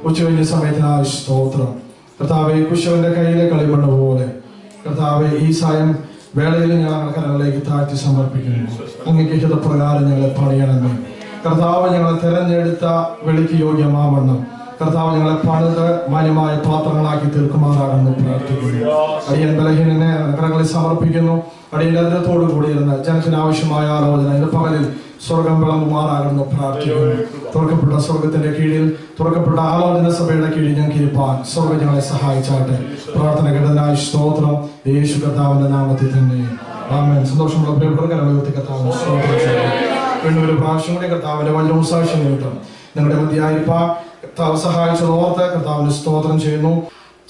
ഉച്ചകഴിഞ്ഞ സമയത്തിനായി സ്തോത്രം. കർത്താവെ, കുശവന്റെ കയ്യിലെ കളിമണ്ണ് പോലെ കർത്താവെ ഈ സായം വേളയിൽ ഞങ്ങൾ കരങ്ങളിലേക്ക് താഴ്ത്തി സമർപ്പിക്കുന്നു. അങ്ങേക്ക് ഹിതപ്രകാരം ഞങ്ങളെ പണിയണമേ കർത്താവ്. ഞങ്ങളെ തെരഞ്ഞെടുത്ത വെളിക്ക് യോഗ്യമാവണ്ണം കർത്താവ് ഞങ്ങളെ പണിത് മാന്യമായ പാത്രങ്ങളാക്കി തീർക്കുമാറാണെന്ന് പ്രാർത്ഥിക്കുന്നു. അടിയൻ ബലഹീനനെ കരങ്ങളിൽ സമർപ്പിക്കുന്നു. അടിയന്റെ അതിരത്തോടു കൂടിയിരുന്ന ജനത്തിന് ആവശ്യമായ ആലോചന ഇന്ന് പകലിൽ സ്വർഗം വിളങ്ങുമാറാകുന്നു പ്രാർത്ഥിക്കുന്നു. തുറക്കപ്പെട്ട സ്വർഗത്തിന്റെ കീഴിൽ, തുറക്കപ്പെട്ട ആലോചന സഭയുടെ കീഴിൽ ഞങ്ങൾക്ക് ഇരിപ്പാൻ സ്വർഗം ഞങ്ങളെ സഹായിച്ചാട്ടെ. പ്രാർത്ഥന കേട്ടതിനായി സ്തോത്രം. യേശു കർത്താവിന്റെ നാമത്തിൽ തന്നെ ആമേൻ. സന്തോഷമുള്ള പ്രിയപ്പെട്ട കരങ്ങളിൽ കർത്താവ് വീണ്ടും ഒരു പ്രാവശ്യം കൂടി കർത്താവിന്റെ വലിയ സാക്ഷ്യം കിട്ടും. നിങ്ങളുടെ മധ്യായിരിപ്പാൻ കർത്താവ് സഹായിച്ചത് ഓർത്ത് കർത്താവിന് സ്തോത്രം ചെയ്യുന്നു.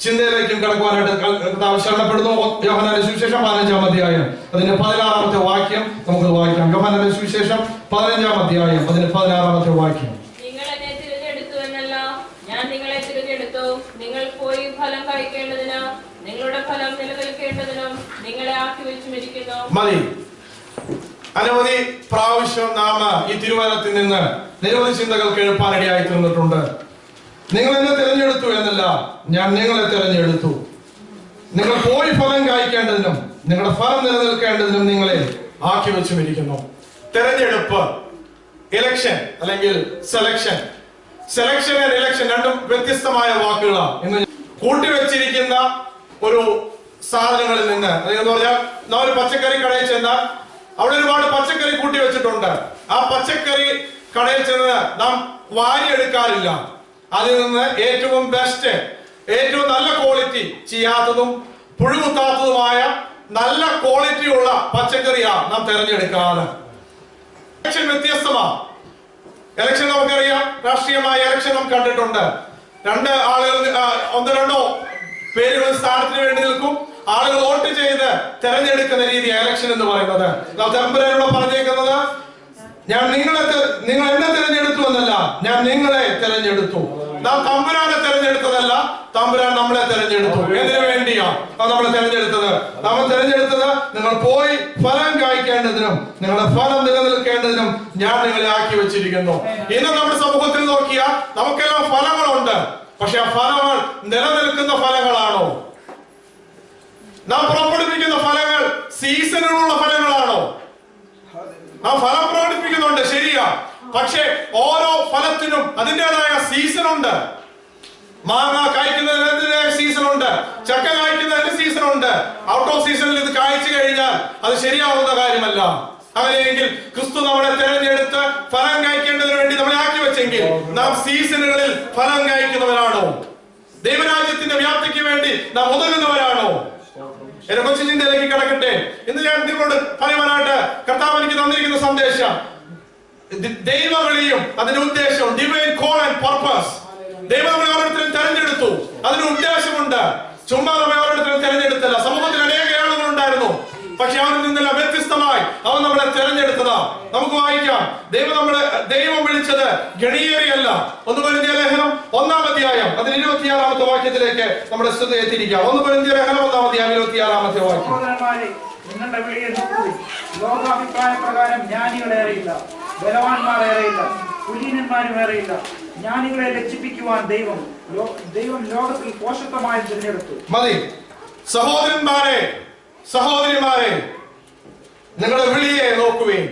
ചിന്തയിലേക്കും കടക്കുവാനായിട്ട് കർത്താവ് ശരണപ്പെടുന്നു. യോഹന്നാന്റെ സുവിശേഷം 15-ാം അധ്യായം അതിന്റെ 16-ാമത്തെ വാക്യം നമുക്ക് വായിക്കാം. യോഹന്നാന്റെ സുവിശേഷം 15-ാം അധ്യായം അതിന്റെ 16-ാമത്തെ വാക്യം. നിങ്ങൾ എന്നെ തിരഞ്ഞെടുത്തു എന്നല്ല, ഞാൻ നിങ്ങളെ തിരഞ്ഞെടുത്തു, നിങ്ങൾ പോയി ഫലം കഴിക്കേണ്ടതിന്, നിങ്ങളുടെ ഫലം നിലനിൽക്കേണ്ടതിനും നിങ്ങളെ ആക്കി വെച്ചുമിരിക്കുന്നു. മതി. അനവധി പ്രാവശ്യം നാം ഈ തിരുവചനത്തിൽ നിന്ന് നിരവധി ചിന്തകൾ കേൾപ്പാനിടയായി തീർന്നിട്ടുണ്ട്. നിങ്ങൾ എന്നെ തിരഞ്ഞെടുത്തു എന്നല്ല, ഞാൻ നിങ്ങളെ തിരഞ്ഞെടുത്തു, നിങ്ങൾ പോയി ഫലം കായ്ക്കേണ്ടതിനും നിങ്ങളുടെ ഫലം നിലനിൽക്കേണ്ടതിനും നിങ്ങളെ ആക്കി വെച്ചുമിരിക്കുന്നു. തെരഞ്ഞെടുപ്പ്, ഇലക്ഷൻ അല്ലെങ്കിൽ സെലക്ഷൻ. സെലക്ഷൻ ആൻഡ് ഇലക്ഷൻ രണ്ടും വ്യത്യസ്തമായ വാക്കുകളാണ്. ഇന്ന് കൂട്ടിവെച്ചിരിക്കുന്ന ഒരു സാധനങ്ങളിൽ നിന്ന്, എന്ന് പറഞ്ഞാൽ നാം ഒരു പച്ചക്കറി കടയിൽ ചെന്നാൽ അവിടെ ഒരുപാട് പച്ചക്കറി കൂട്ടി വെച്ചിട്ടുണ്ട്. ആ പച്ചക്കറി കടയിൽ ചെന്ന് നാം വാരിയെടുക്കാറില്ല. അതിൽ നിന്ന് ഏറ്റവും ബെസ്റ്റ്, ഏറ്റവും നല്ല ക്വാളിറ്റി, ചെയ്യാത്തതും പുഴുകുത്താത്തതുമായ നല്ല ക്വാളിറ്റി ഉള്ള പച്ചക്കറിയാണ് നാം തിരഞ്ഞെടുക്കാറ്. ഇലക്ഷൻ വ്യത്യസ്തമാണ്. ഇലക്ഷൻ നമുക്കറിയാം, രാഷ്ട്രീയമായ ഇലക്ഷൻ നാം കണ്ടിട്ടുണ്ട്. രണ്ട് ആളുകൾ, ഒന്നോ രണ്ടോ പേരുകൾ സ്ഥാനത്തിന് വേണ്ടി നിൽക്കും. ആളുകൾ വോട്ട് ചെയ്ത് തെരഞ്ഞെടുക്കുന്ന രീതി ഇലക്ഷൻ എന്ന് പറയുന്നത്. നാം തമ്പുരാനോട് പറഞ്ഞേക്കുന്നത്, നിങ്ങൾ എന്നെ തിരഞ്ഞെടുത്തു എന്നല്ല, ഞാൻ നിങ്ങളെ തിരഞ്ഞെടുത്തു. നാം തമ്പുരാനെ തിരഞ്ഞെടുത്തതല്ല, തമ്പുരാൻ നമ്മളെ തിരഞ്ഞെടുത്തു. എന്തിനു വേണ്ടിയാ നമ്മളെ തിരഞ്ഞെടുത്തത്? നമ്മൾ തിരഞ്ഞെടുത്തത് നിങ്ങൾ പോയി ഫലം കായ്ക്കേണ്ടതിനും നിങ്ങളുടെ ഫലം നിലനിൽക്കേണ്ടതിനും ഞാൻ നിങ്ങളെ ആക്കി വെച്ചിരിക്കുന്നു. ഇന്ന് നമ്മുടെ സമൂഹത്തിൽ നോക്കിയാൽ നമുക്കെല്ലാം ഫലങ്ങളുണ്ട്. പക്ഷെ ആ ഫലങ്ങൾ നിലനിൽക്കുന്ന ഫലങ്ങളാണോ? നാം പുറപ്പെടുവിക്കുന്ന ഫലങ്ങൾ സീസണിലുള്ള ഫലങ്ങളാണോ? നാം ഫലം പ്രകടിപ്പിക്കുന്നുണ്ട്, ശരിയാ. പക്ഷെ ഓരോ ഫലത്തിനും അതിൻ്റെതായ സീസൺ ഉണ്ട്. മാങ്ങ കായ്ക്കുന്നതിന് സീസൺ ഉണ്ട്, ചക്ക കായ്ക്കുന്നതിന് സീസൺ ഉണ്ട്. ഔട്ട് ഓഫ് സീസണിൽ ഇത് കായ്ച്ചു കഴിഞ്ഞാൽ അത് ശരിയാവുന്ന കാര്യമല്ല. അങ്ങനെയെങ്കിൽ ക്രിസ്തു നമ്മളെ തിരഞ്ഞെടുത്ത് ഫലം കായ്ക്കേണ്ടതിന് വേണ്ടി നമ്മളെ ആക്കി വെച്ചെങ്കിൽ നാം സീസണുകളിൽ ഫലം കായ്ക്കുന്നവരാണോ? ദൈവരാജ്യത്തിന്റെ വ്യാപ്തിക്ക് വേണ്ടി നാം ഉതകുന്നവരാണോ? എന്റെ കൊച്ചു ചിന്തയിലേക്ക് കിടക്കട്ടെ. ഇന്ന് ഞാൻ നിങ്ങളോട് പറയുവാനായിട്ട് കർത്താവ് എനിക്ക് തന്നിരിക്കുന്ന സന്ദേശം, ദൈവവിളിയും അതിന്റെ ഉദ്ദേശവും, ഡിവൈൻ കോൾ ആൻഡ് പർപ്പസ്. ദൈവം നമ്മളെ ഓരോരുത്തരും തെരഞ്ഞെടുത്തു, അതിന് ഉദ്ദേശമുണ്ട്. ചുമ്മാ നമ്മളെ ഓരോരുത്തരും തെരഞ്ഞെടുത്തല്ല. സമൂഹത്തിൽ അനേക ആളുകൾ ഉണ്ടായിരുന്നു, പക്ഷെ അവരിൽ നിന്നെല്ലാം വ്യത്യസ്തമായി അവൻ നമ്മളെ തെരഞ്ഞെടുത്തതാ. നമുക്ക് വായിക്കാം, ദൈവം വിളിച്ചത് ഗണിയേറിയല്ല. 1 കൊരിന്ത്യർ ലേഖനം 1-ാം അധ്യായം അതിന് 26-ാമത്തെ വാക്യത്തിലേക്ക് നമ്മുടെ ശ്രദ്ധ എത്തിയിരിക്കാം. 1 കൊരിന്ത്യർ ലേഖനം 1-ാം അധ്യായം 26-ാമത്തെ വാക്യം. നിങ്ങളുടെ വിളിയെ നോക്കുവിൻ. ലോകാഭിപ്രായ പ്രകാരം ജ്ഞാനികളേറെയില്ല, ബലവാന്മാരേറെയില്ല, കുലീനന്മാരും ഏറെയില്ല. ജ്ഞാനികളെ ലജ്ജിപ്പിക്കുവാൻ ദൈവം ലോകത്തിൽ പോഷത്വമായി തിരഞ്ഞെടുത്തു. മതി. സഹോദരന്മാരെ, സഹോദരിമാരെ, നിങ്ങളുടെ വിളിയെ നോക്കുവിൻ.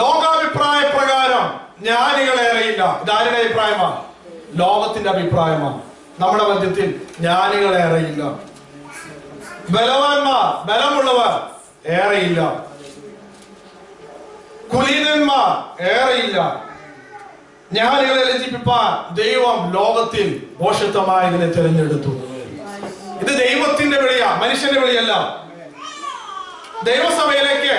ലോകാഭിപ്രായ പ്രകാരം ജ്ഞാനികളേറെയില്ല. ഇതാരുടെ അഭിപ്രായമാണ്? ലോകത്തിന്റെ അഭിപ്രായമാണ്. നമ്മുടെ മധ്യത്തിൽ ജ്ഞാനികളേറെയില്ല, ബലവാന്മാർ, ബലമുള്ളവർ ഏറെയില്ല, കുലീനന്മാർ ഏറെയില്ല. ജ്ഞാനികളെ ലജ്ജിപ്പിപ്പാൻ ദൈവം ലോകത്തിൽ പോഷത്വമായി ഇതിനെ തിരഞ്ഞെടുത്തു. ഇത് ദൈവത്തിന്റെ വിളിയാ, മനുഷ്യന്റെ വിളിയല്ല. ദൈവസഭയിലേക്ക്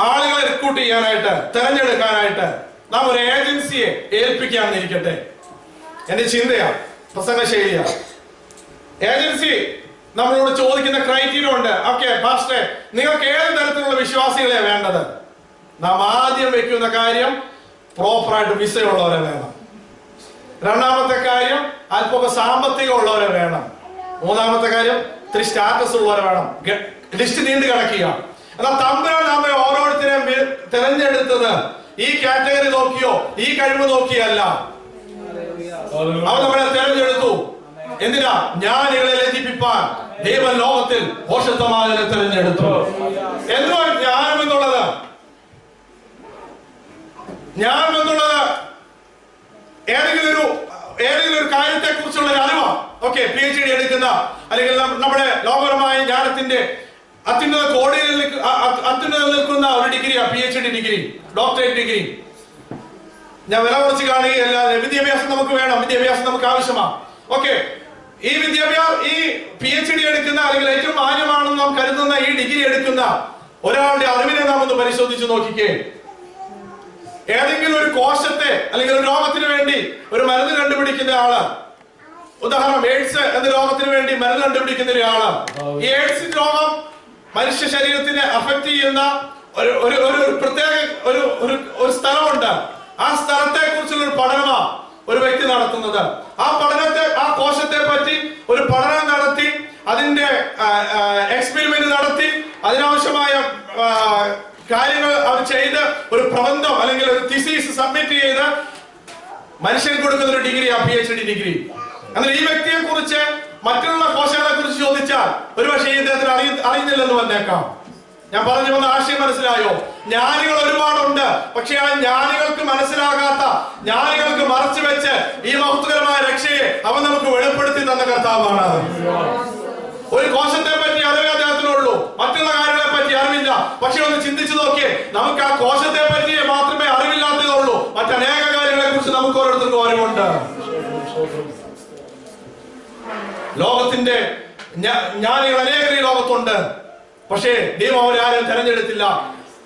ആളുകളെ റിക്രൂട്ട് ചെയ്യാനായിട്ട്, തെരഞ്ഞെടുക്കാനായിട്ട് നാം ഒരു ഏജൻസിയെ ഏൽപ്പിക്കാമെന്നിരിക്കട്ടെ. എന്റെ ചിന്തയാ, പ്രസംഗ ശൈലിയാ. ഏജൻസി നമ്മളോട് ചോദിക്കുന്ന ക്രൈറ്റീരിയ ഉണ്ട്. ഓക്കെ പാസ്റ്ററെ, നിങ്ങൾക്ക് ഏത് തരത്തിലുള്ള വിശ്വാസികളെ വേണ്ടത്? നാം ആദ്യം വെക്കുന്ന കാര്യം പ്രോപ്പറായിട്ട് വിസയുള്ളവരെ വേണം. രണ്ടാമത്തെ കാര്യം അല്പമൊക്കെ സാമ്പത്തികം ഉള്ളവരെ വേണം. മൂന്നാമത്തെ കാര്യം ഇത്തിരി സ്റ്റാറ്റസ് ഉള്ളവരെ വേണം. ലിസ്റ്റ് നീണ്ടു കിടക്കുക. എന്നാൽ തമ്പുരാൻ നമ്മെ ഓരോരുത്തരെയും തിരഞ്ഞെടുത്തത് ഈ കാറ്റഗറി നോക്കിയോ ഈ കഴിവ് നോക്കിയല്ല. അവൻ നമ്മളെ തെരഞ്ഞെടുത്തു. എന്തിനാ? ജ്ഞാനികളെ ലജ്ജിപ്പിപ്പാൻ ദൈവം ലോകത്തിൽ ഭോഷത്വമായതിനെ തെരഞ്ഞെടുത്തു. എന്തുവാ ജ്ഞാനം എന്നുള്ളത്? ജ്ഞാനം എന്നുള്ളത് ഏതെങ്കിലും ഒരു കാര്യത്തെ കുറിച്ചുള്ള ഒരു അറിവാണ്. ഓക്കെ, PhD എടുക്കുന്ന അല്ലെങ്കിൽ നമ്മുടെ ലോകപരമായ ജ്ഞാനത്തിന്റെ അത്യുന്നത കോടിയിൽ നിൽക്കുന്ന ഒരു ഡിഗ്രിയാ PhD ഡിഗ്രി, ഡോക്ടറേറ്റ് ഡിഗ്രി. ഞാൻ വില കുറച്ച് കാണുകയല്ല. വിദ്യാഭ്യാസം നമുക്ക് വേണം, വിദ്യാഭ്യാസം നമുക്ക് ആവശ്യമാണ്. ഓക്കെ, ഈ PhD എടുക്കുന്ന അല്ലെങ്കിൽ ഏറ്റവും മാന്യമാണെന്ന് നാം കരുതുന്ന ഈ ഡിഗ്രി എടുക്കുന്ന ഒരാളുടെ അറിവിനെ നാം ഒന്ന് പരിശോധിച്ച് നോക്കിക്കേ. ഏതെങ്കിലും ഒരു കോശത്തെ അല്ലെങ്കിൽ ഒരു രോഗത്തിന് വേണ്ടി ഒരു മരുന്ന് കണ്ടുപിടിക്കുന്ന ആള്, ഉദാഹരണം എയ്ഡ്സ് എന്ന രോഗത്തിന് വേണ്ടി മരുന്ന് കണ്ടുപിടിക്കുന്ന ഒരാള്, ഈ എയ്ഡ്സ് രോഗം മനുഷ്യ ശരീരത്തിനെ അഫക്ട് ചെയ്യുന്ന ഒരു പ്രത്യേക ഒരു സ്ഥലമുണ്ട്. ആ സ്ഥലത്തെ കുറിച്ചുള്ള ഒരു പഠനമാണ് ഒരു വ്യക്തി നടത്തുന്നത്. ആ കോശത്തെ പറ്റി ഒരു പഠനം നടത്തി, അതിന്റെ എക്സ്പെരിമെന്റ് നടത്തി, അതിനാവശ്യമായ കാര്യങ്ങൾ അവർ ചെയ്ത് ഒരു പ്രബന്ധം അല്ലെങ്കിൽ ഒരു തിസീസ് സബ്മിറ്റ് ചെയ്ത് മനുഷ്യൻ കൊടുക്കുന്ന ഒരു ഡിഗ്രിയാ PhD ഡിഗ്രി. എന്നാൽ ഈ വ്യക്തിയെ കുറിച്ച് മറ്റുള്ള കോശങ്ങളെ കുറിച്ച് ചോദിച്ചാൽ ഒരുപക്ഷെ ഇദ്ദേഹത്തിന് അറിയുന്നില്ലെന്ന് വന്നേക്കാം. ഞാൻ പറഞ്ഞു വന്ന ആശയം മനസ്സിലായോ? ജ്ഞാനികൾ ഒരുപാടുണ്ട്. പക്ഷെ ആ ജ്ഞാനികൾക്ക് മനസ്സിലാകാത്ത, ജ്ഞാനികൾക്ക് മറച്ചു വെച്ച് ഈ മഹത്വകരമായ രക്ഷയെ അവൻ നമുക്ക് വെളിപ്പെടുത്തി തന്ന കർത്താവാണ്. ഒരു കോശത്തെ പറ്റി അറിവേ അദ്ദേഹത്തിനുള്ളൂ, മറ്റുള്ള കാര്യങ്ങളെ പറ്റി അറിവില്ല. പക്ഷെ ഒന്ന് ചിന്തിച്ചു നോക്കിയേ, നമുക്ക് ആ കോശത്തെ പറ്റി മാത്രമേ അറിവില്ലാത്തതുള്ളൂ, മറ്റനേക കാര്യങ്ങളെ കുറിച്ച് നമുക്ക് ഓരോരുത്തർക്കും അറിവുണ്ട്. ലോകത്തിന്റെ ജ്ഞാനികൾ അനേകം ഈ ലോകത്തുണ്ട്. പക്ഷേ ദൈവം അവരെ ആരും തെരഞ്ഞെടുത്തില്ല.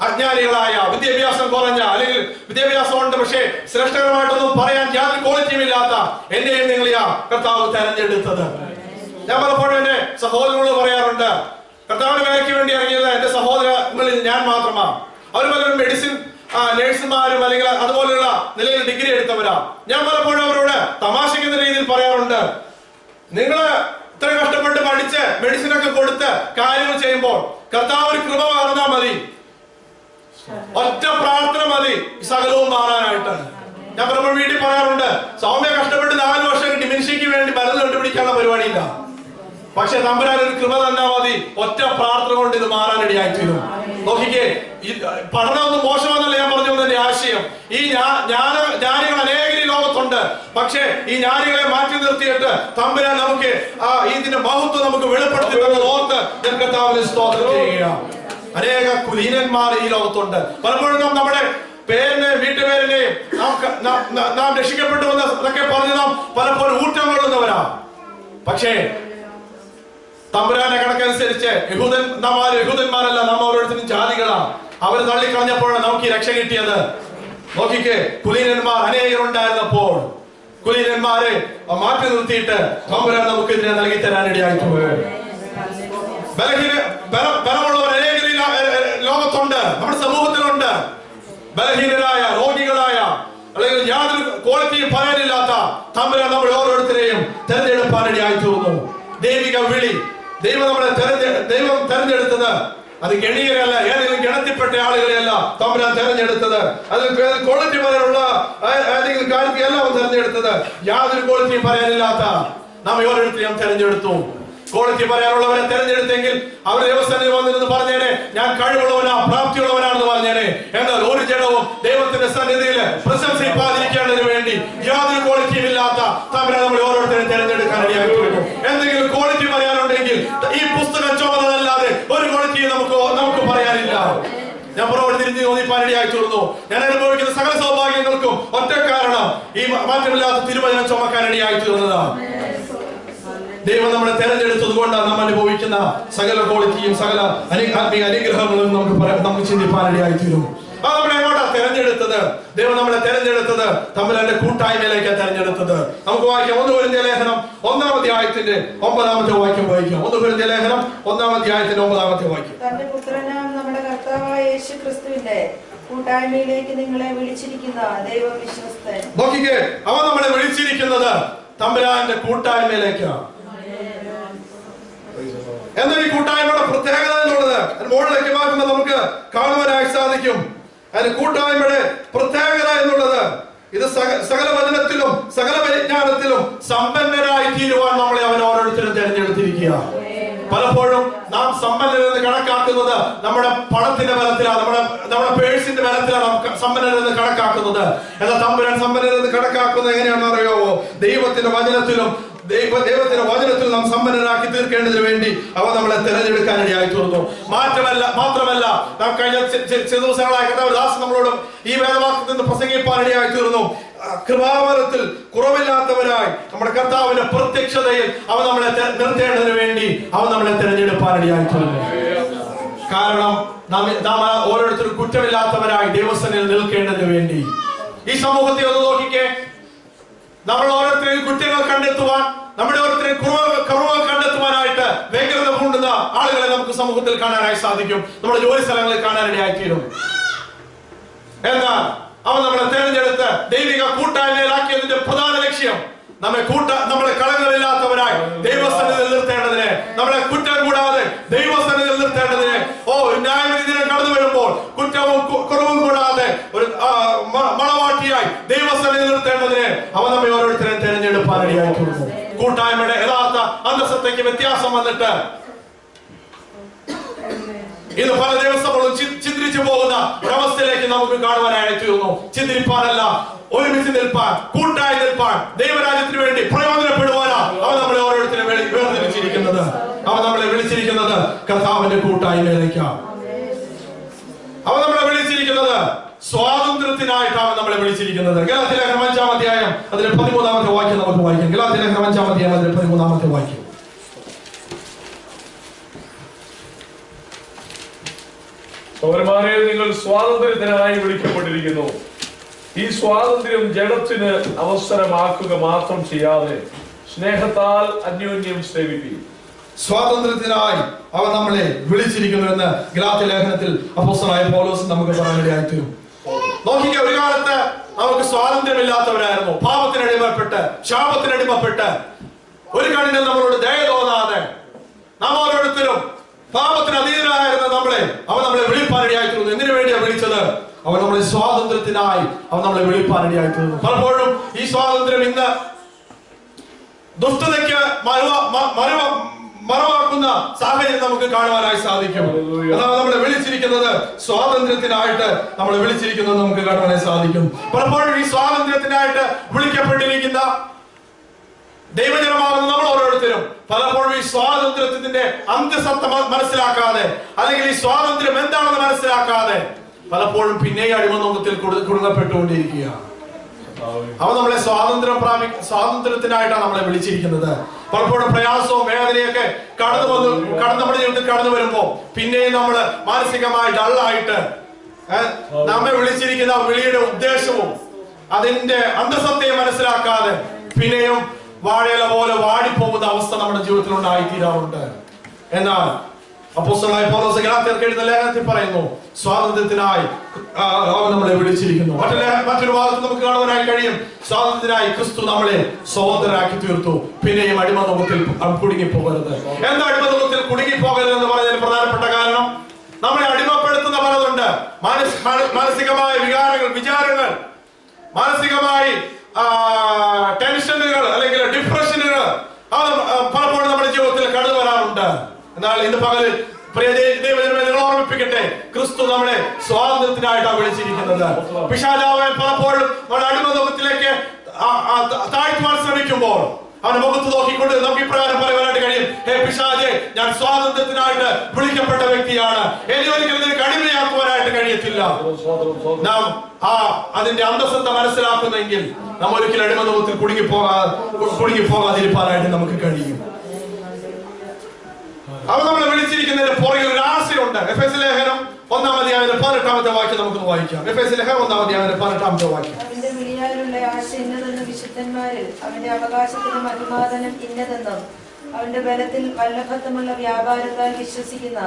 അജ്ഞാനികളായ, വിദ്യാഭ്യാസം കുറഞ്ഞ, അല്ലെങ്കിൽ വിദ്യാഭ്യാസം ഉണ്ട് പക്ഷേ ശ്രേഷ്ഠകരമായിട്ടൊന്നും പറയാൻ യാതൊരു ക്വാളിറ്റിയും ഇല്ലാത്ത എന്നെയും നിങ്ങളെയാ കർത്താവ് തെരഞ്ഞെടുത്തത്. ഞാൻ പലപ്പോഴും എന്റെ സഹോദരങ്ങളോട് പറയാറുണ്ട്, കർത്താവിന്റെ വേലയ്ക്ക് വേണ്ടി ഇറങ്ങിയത് എന്റെ സഹോദരങ്ങളിൽ ഞാൻ മാത്രമാണ്. അവർ പലരും മെഡിസിൻ നേഴ്സുമാരും അല്ലെങ്കിൽ അതുപോലെയുള്ള നിലയിൽ ഡിഗ്രി എടുത്തവരാ. ഞാൻ പലപ്പോഴും അവരോട് തമാശയ്ക്കുന്ന രീതിയിൽ പറയാറുണ്ട്, നിങ്ങള് ഇത്ര കഷ്ടപ്പെട്ട് പഠിച്ച് മെഡിസിൻ ഒക്കെ കൊടുത്ത് കാര്യങ്ങൾ ചെയ്യുമ്പോൾ കർത്താവ് ഒരു കൃപ മാറുന്നാ മതി, ഒറ്റ പ്രാർത്ഥന മതി സകലവും മാറാനായിട്ട്. ഞാൻ പലപ്പോഴും വീട്ടിൽ പറയാറുണ്ട്, സൗമ്യ കഷ്ടപ്പെട്ട് 4 വർഷം ഡിമെൻഷ്യയ്ക്ക് വേണ്ടി മരുന്ന് കണ്ടുപിടിക്കാനുള്ള പരിപാടിയില്ല. പക്ഷെ തമ്പുരാൻ ഒരു കൃപ തന്നാ മതി, ഒറ്റ പ്രാർത്ഥന കൊണ്ട് ഇത് മാറാനിടയായിത്തീരും. നോക്കിക്കേ, ഈ പഠനമൊന്നും മോശമാണെന്നല്ല ഞാൻ പറഞ്ഞു വന്നതിന്റെ ആശയം. ഈ ജ്ഞാനികൾ അനേകം ലോകത്തുണ്ട്. പക്ഷേ ഈ ജ്ഞാനികളെ മാറ്റി നിർത്തിയിട്ട് തമ്പുരാൻ നമുക്ക് ഇതിന്റെ മഹത്വം നമുക്ക് വെളിപ്പെടുത്തി തന്നത് ഓർത്ത് ഞാൻ കർത്താവിനെ സ്തോത്രം ചെയ്യുകയാണ്. അനേക കുലീനന്മാർ ഈ ലോകത്തുണ്ട്. പലപ്പോഴും നമ്മുടെ പേരിനെയും വീട്ടുപേരിനെയും നാം രക്ഷിക്കപ്പെട്ടു എന്നൊക്കെ പറഞ്ഞ് നാം പലപ്പോഴും ഊറ്റം കൊള്ളുന്നവരാ. പക്ഷേ തമ്പുരാന്റെ കണക്കനുസരിച്ച് യഹൂദന്മാരല്ല, നാം ഓരോരുത്തരും ജാതികളാ. അവര് തള്ളിക്കളഞ്ഞപ്പോഴാണ് നമുക്ക് ഈ രക്ഷ കിട്ടിയത്. നോക്കിക്കേ, കുലീനന്മാർ അനേകരുണ്ടായിരുന്നപ്പോൾ കുലീനന്മാരെ മാറ്റി നിർത്തിയിട്ട് തമ്പുരാൻ നമുക്ക് ഇതിനെ നൽകി തരാനിടയായിട്ടുണ്ട്. ബലമുള്ളവർ അനേകർ ലോകത്തുണ്ട്, നമ്മുടെ സമൂഹത്തിലുണ്ട്. ബലഹീനരായ, രോഗികളായ, അല്ലെങ്കിൽ യാതൊരു ക്വാളിറ്റിയും പറയാനില്ലാത്ത തമ്പുരാൻ നമ്മൾ ഓരോരുത്തരെയും തെരഞ്ഞെടുപ്പാനിടയായി തീർന്നു. ദൈവിക വിളി, ദൈവം തെരഞ്ഞെടുത്തത് അത് ഗണീയരല്ല, ഏതെങ്കിലും ഗണത്തിൽപ്പെട്ട ആളുകളെയല്ല തമ്പുരാൻ തെരഞ്ഞെടുത്തത്. അതിൽ ക്വാളിറ്റി പറയാനുള്ള ഏതെങ്കിലും കാര്യത്തെയല്ല അവൻ തെരഞ്ഞെടുത്തത്. യാതൊരു ക്വാളിറ്റിയും പറയാനില്ലാത്ത നാം ഓരോരുത്തരെയും തെരഞ്ഞെടുത്തു. ക്വാളിറ്റി പറയാനുള്ളവരെ തെരഞ്ഞെടുത്തെങ്കിൽ അവർ ദേവസ്ഥാനിൽ വന്നിരുന്ന് പറഞ്ഞേനെ, ഞാൻ കഴിവുള്ളവനാ, പ്രാപ്തിയുള്ളവനാണെന്ന് പറഞ്ഞേനെ. എന്നാൽ ഒരു ജഡവും ദൈവത്തിന്റെ സന്നിധിയിൽ പ്രശംസിപ്പാതിരിക്കേണ്ടതിന് വേണ്ടി യാതൊരു ക്വാളിറ്റിയും ഇല്ലാത്ത തമ്പുരാൻ നമ്മൾ ഓരോരുത്തരെയും തെരഞ്ഞെടുക്കാൻ ഇടയായിട്ടുണ്ട്. എന്തെങ്കിലും ക്വാളിറ്റി പറയാനുണ്ടെങ്കിൽ ഈ പുസ്തകം ചുമതലല്ലാതെ ഒരു ക്വാളിറ്റിയും നമുക്ക് പറയാനില്ല. ഞാൻ പുറകോട്ട് തിരിഞ്ഞ് തോന്നിപ്പാനിടയായി തീർന്നു. ഞാൻ അനുഭവിക്കുന്ന സകല സൗഭാഗ്യങ്ങൾക്കും ഒറ്റ കാരണം ഈ മാറ്റമില്ലാത്ത തിരുവചനം ചുമക്കാനിടയായി തീർന്നതാണ്. ദൈവം നമ്മളെ തെരഞ്ഞെടുത്തത് കൊണ്ടാണ് നാം അനുഭവിക്കുന്ന സകല ക്വാളിറ്റിയും സകല ആത്മീയ അനുഗ്രഹങ്ങളും നമുക്ക് ചിന്തിപ്പാനിടയായി തീരും. നമ്മളെ എങ്ങോട്ടാ തെരഞ്ഞെടുത്തത്? ദൈവം നമ്മളെ തെരഞ്ഞെടുത്തത് തമ്പുരാന്റെ കൂട്ടായ്മയിലേക്കാണ് തെരഞ്ഞെടുത്തത്. നമുക്ക് വായിക്കാം 1 കൊരിന്ത്യർ ലേഖനം 1-ാം അധ്യായത്തിന്റെ 9-ാമത്തെ വാക്യം വായിക്കാം. 1 കൊരിന്ത്യർ ലേഖനം 1-ാം അധ്യായത്തിന്റെ 9-ാമത്തെ വാക്യം. തന്റെ പുത്രനാം നമ്മുടെ കർത്താവായ യേശു ക്രിസ്തുവിന്റെ കൂട്ടായ്മയിലേക്ക് നിങ്ങളെ വിളിച്ചിരിക്കുന്ന ദൈവം വിശ്വസ്തൻ. നോക്കിക്കേ, അവൻ നമ്മളെ വിളിച്ചിരിക്കുന്നത് തമ്പുരാന്റെ കൂട്ടായ്മയിലേക്കാണ്. എന്താ ഈ കൂട്ടായ്മയുടെ പ്രത്യേകത എന്നുള്ളത് മുകളിലേക്ക് വാക്കുമ്പോൾ നമുക്ക് കാണുവാനായി സാധിക്കും. അതിന് കൂട്ടായ്മയുടെ പ്രത്യേകത എന്നുള്ളത് ഇത് സകല വചനത്തിലും സകല പരിജ്ഞാനത്തിലും സമ്പന്നരായി തീരുവാൻ നമ്മളെ അവൻ ഓരോരുത്തരും തിരഞ്ഞെടുത്തിരിക്കുക. പലപ്പോഴും നാം സമ്പന്നരെന്ന് കണക്കാക്കുന്നത് നമ്മുടെ പണത്തിന്റെ ബലത്തിലാണ്, നമ്മുടെ പേഴ്സിന്റെ ബലത്തിലാണ് നാം സമ്പന്നരെന്ന് കണക്കാക്കുന്നത്. എന്നാൽ തമ്പുരാൻ സമ്പന്നരെന്ന് കണക്കാക്കുന്നത് എങ്ങനെയാണെന്ന് അറിയാവോ? ദൈവത്തിന്റെ വചനത്തിലും ദൈവത്തിന്റെ വചനത്തിൽ നാം സമ്പന്നരാക്കി തീർക്കേണ്ടതിന് വേണ്ടി അവ നമ്മളെ തിരഞ്ഞെടുക്കാനിടയായി തീർന്നു. മാത്രമല്ല നാം കഴിഞ്ഞ ചില ദിവസങ്ങളായി കർത്താവ് നമ്മളോടും ഈ വേദവാക്യത്തിൽ നിന്ന് പ്രസംഗിപ്പാനിടയായി തീർന്നു. കൃപാവരത്തിൽ കുറവില്ലാത്തവരായി നമ്മുടെ കർത്താവിന്റെ പ്രത്യക്ഷതയിൽ അവ നമ്മളെ നിർത്തേണ്ടതിന് വേണ്ടി അവ നമ്മളെ തിരഞ്ഞെടുപ്പാനിടയായി തീർന്നു. കാരണം നാം ഓരോരുത്തരും കുറ്റമില്ലാത്തവരായി ദൈവസന്നിധിയിൽ നിൽക്കേണ്ടതിന് വേണ്ടി. ഈ സമൂഹത്തെ ഒന്ന് നോക്കിക്കേ. നമ്മൾ ഓരോരുത്തരെയും കുറ്റങ്ങൾ കണ്ടെത്തുവാൻ, നമ്മുടെ ഓരോരുത്തരെയും കുറവുകൾ കണ്ടെത്തുവാനായിട്ട് വ്യഗ്രത പൂണ്ടുന്ന ആളുകളെ നമുക്ക് സമൂഹത്തിൽ കാണാനായി സാധിക്കും. നമ്മുടെ ജോലി സ്ഥലങ്ങളിൽ കാണാനിടയായിത്തീരും. എന്നാൽ അവൻ നമ്മളെ തിരഞ്ഞെടുത്ത് ദൈവിക കൂട്ടായ്മയിലാക്കിയതിന്റെ പ്രധാന ലക്ഷ്യം നമ്മളെ കളങ്ങളില്ലാത്തവരായി ദൈവസന്നിധിയിൽ നിർത്തേണ്ടതിന്, നമ്മളെ കുറ്റം കൂടാതെ ദൈവസന്നിധിയിൽ നിർത്തേണ്ടതിന്, ന്യായവിധി ദിനം കടന്നു വരുമ്പോൾ കുറ്റവും കുറവും കൂടാതെ ഒരു മണവാട്ടിയായി ദൈവസന്നിധിയിൽ നിർത്തേണ്ടതിന് അവൻ നമ്മെ ഓരോരുത്തരെയും തിരഞ്ഞെടുപ്പാനിടയായിത്തീർന്നു. കൂട്ടായ്മയുടെ യഥാർത്ഥ അന്തസ്സത്തേക്ക് വ്യത്യാസം വന്നിട്ട് ഇത് പല ദിവസങ്ങളും ചിന്തിച്ചു പോകുന്ന ഒരവസ്ഥയിലേക്ക് നമുക്ക് കാണുവാനായി തീർന്നു. ചിന്തിപ്പാനല്ല, ഒരുമിച്ച് നിൽപ്പാൻ, കൂട്ടായി നിൽപ്പാൻ, ദൈവരാജ്യത്തിന് വേണ്ടി പ്രയോജനപ്പെടുവാനാ അവൻ നമ്മളെ ഓരോരുത്തരും വേർതിരിച്ചിരിക്കുന്നത്. അവൻ നമ്മളെ വിളിച്ചിരിക്കുന്നത് കർത്താവിന്റെ കൂട്ടായ്മയിലേക്കാണ്. അവൻ നമ്മളെ വിളിച്ചിരിക്കുന്നത് സ്വാതന്ത്ര്യത്തിനായിട്ടാണ് നമ്മളെ വിളിച്ചിരിക്കുന്നത്. ഗലാത്യലേഖനം 5-ാം അധ്യായം അതിലെ 13-ാമത്തെ വാക്യം നമുക്ക് വായിക്കാം. ഗലാത്യലേഖനം 5-ാം അധ്യായം അതിലെ 13-ാമത്തെ വാക്യം. സഹോദരന്മാരെ, നിങ്ങൾ സ്വാതന്ത്ര്യത്തിനായി വിളിക്കപ്പെട്ടിരിക്കുന്നു. ഈ സ്വാതന്ത്ര്യം ജഡത്തിന് അവസരമാക്കുക മാത്രം ചെയ്യാതെ സ്നേഹത്താൽ അന്യോന്യം സേവിക്കുക. സ്വാതന്ത്ര്യത്തിനായി അവൻ നമ്മളെ വിളിച്ചിരിക്കുന്നു എന്ന് ഗലാത്യ ലേഖനത്തിൽ അപ്പോസ്തലനായ പൗലോസ് നമുക്ക് പറയാനിടയായിത്തീരും. നോക്കിക്കുക, ഒരു കാലത്ത് നമുക്ക് സ്വാതന്ത്ര്യമില്ലാത്തവരായിരുന്നു. പാപത്തിനടിമപ്പെട്ട്, ശാപത്തിനടിമപ്പെട്ട്, ഒരു കണ്ണിന് നമ്മളോട് ദയ തോന്നാതെ നാം ഓരോരുത്തരും പാപത്തിന് അധീനരായിരുന്ന അവൻ നമ്മളെ വിളിപ്പാനിടയായിത്തീരുന്നു. എന്തിനു വേണ്ടിയാ വിളിച്ചത്? അവൻ നമ്മളെ സ്വാതന്ത്ര്യത്തിനായി അവൻ നമ്മളെ വിളിപ്പാനിടയായിത്തീരുന്നു. പലപ്പോഴും ഈ സ്വാതന്ത്ര്യം ഇന്ന് ദുഷ്ടതയ്ക്ക് മറവാക്കുന്ന സാഹചര്യം നമുക്ക് കാണുവാനായി സാധിക്കും. അതാണ് നമ്മളെ വിളിച്ചിരിക്കുന്നത്, സ്വാതന്ത്ര്യത്തിനായിട്ട് നമ്മളെ വിളിച്ചിരിക്കുന്നത് നമുക്ക് കാണുവാനായി സാധിക്കും. പലപ്പോഴും ഈ സ്വാതന്ത്ര്യത്തിനായിട്ട് വിളിക്കപ്പെട്ടിരിക്കുന്ന ദൈവജനമാകുന്ന നമ്മൾ ഓരോരുത്തരും പലപ്പോഴും ഈ സ്വാതന്ത്ര്യത്തിന്റെ അന്തസത്ത മനസ്സിലാക്കാതെ, അല്ലെങ്കിൽ ഈ സ്വാതന്ത്ര്യം എന്താണെന്ന് മനസ്സിലാക്കാതെ പലപ്പോഴും പിന്നെ അടിമനോകത്തിൽ കുടുങ്ങപ്പെട്ടുകൊണ്ടിരിക്കുക. അവ നമ്മളെ സ്വാതന്ത്ര്യത്തിനായിട്ടാണ് നമ്മളെ വിളിച്ചിരിക്കുന്നത്. പലപ്പോഴും പ്രയാസവും വേദനയൊക്കെ നമ്മുടെ ജീവിതത്തിൽ കടന്നു വരുമ്പോ പിന്നെയും നമ്മൾ മാനസികമായി ഡള്ളായിട്ട് നമ്മെ വിളിച്ചിരിക്കുന്ന വിളിയുടെ ഉദ്ദേശവും അതിന്റെ അന്തസത്തയെ മനസ്സിലാക്കാതെ പിന്നെയും വാഴയില പോലെ വാടിപ്പോകുന്ന അവസ്ഥ നമ്മുടെ ജീവിതത്തിൽ ഉണ്ടായിത്തീരാറുണ്ട്. എന്നാൽ അപ്പോസ്തലനായ പൗലോസ് ഗലാത്യർക്ക് എഴുതുന്ന ലേഖനത്തിൽ പറയുന്നു, സ്വാതന്ത്ര്യത്തിനായി അവൻ നമ്മളെ വിളിച്ചിരിക്കുന്നു. മറ്റൊരു ഭാഗത്ത് നമുക്ക് കാണുവാനായി കഴിയും, സ്വാതന്ത്ര്യത്തിനായി ക്രിസ്തു നമ്മളെ സ്വതന്ത്രരാക്കി തീർത്തു. പിന്നെയും അടിമനോകത്തിൽ കുടുങ്ങിപ്പോകരുത്. എന്താ അടിമനോകത്തിൽ കുടുങ്ങിപ്പോകരുത് എന്ന് പറയുന്നതിന് പ്രധാനപ്പെട്ട കാരണം, നമ്മളെ അടിമപ്പെടുത്തുന്ന പലതുണ്ട്. മാനസികമായ വിചാരങ്ങൾ, മാനസികമായി ടെൻഷനുകൾ അല്ലെങ്കിൽ ഡിപ്രഷനുകൾ പലപ്പോഴും നമ്മുടെ ജീവിതത്തിൽ കടന്നു വരാറുണ്ട്. എന്നാൽ ഇന്ന് പകൽ പ്രിയ ദൈവജനമേ, നിങ്ങൾ ഓർമ്മിപ്പിക്കട്ടെ, ക്രിസ്തു നമ്മളെ സ്വാതന്ത്ര്യത്തിനായിട്ടാണ് വിളിച്ചിരിക്കുന്നത്. പിശാചാവൻ പലപ്പോഴും നമ്മുടെ അടിമനോകത്തിലേക്ക് താഴ്ത്തുവാൻ ശ്രമിക്കുമ്പോൾ അവന്റെ മുഖത്ത് നോക്കിക്കൊണ്ട് നമുക്ക് ഇപ്രകാരം പറയുവാനായിട്ട് കഴിയും, ഹേ പിശാചേ, ഞാൻ സ്വാതന്ത്ര്യത്തിനായിട്ട് വിളിക്കപ്പെട്ട വ്യക്തിയാണ്, എന്നെ ഒരിക്കലും നിനക്ക് അടിമയാക്കുവാനായിട്ട് കഴിയത്തില്ല. നാം അതിന്റെ അന്തസത്ത മനസ്സിലാക്കുന്നെങ്കിൽ നാം ഒരിക്കലും അടിമനോകത്തിൽ കുടുങ്ങിപ്പോകാതിരിക്കാനായിട്ട് നമുക്ക് കഴിയും. അവൻ നമ്മളെ വിളിച്ചിരിക്കുന്നതിന് പുറകിൽ ഒരു ആശയമുണ്ട്. എഫെസ്യ ലേഖനം 1-ാം അധ്യായം 18-ാമത്തെ വാക്യം നമുക്ക് വായിക്കാം. എഫെസ്യ ലേഖനം 1-ാം അധ്യായം 18-ാമത്തെ വാക്യം. അവന്റെ വിളിയാലുള്ള ആശ ഇന്നതെന്ന് വിശുദ്ധന്മാരിൽ അവന്റെ അവകാശത്തിനും അഭിമാനം ഇന്നതെന്നും അവന്റെ ബലത്തിൽ വല്ലഭത്വമുള്ള വ്യാപാരത്താൽ വിശ്വസിക്കുന്ന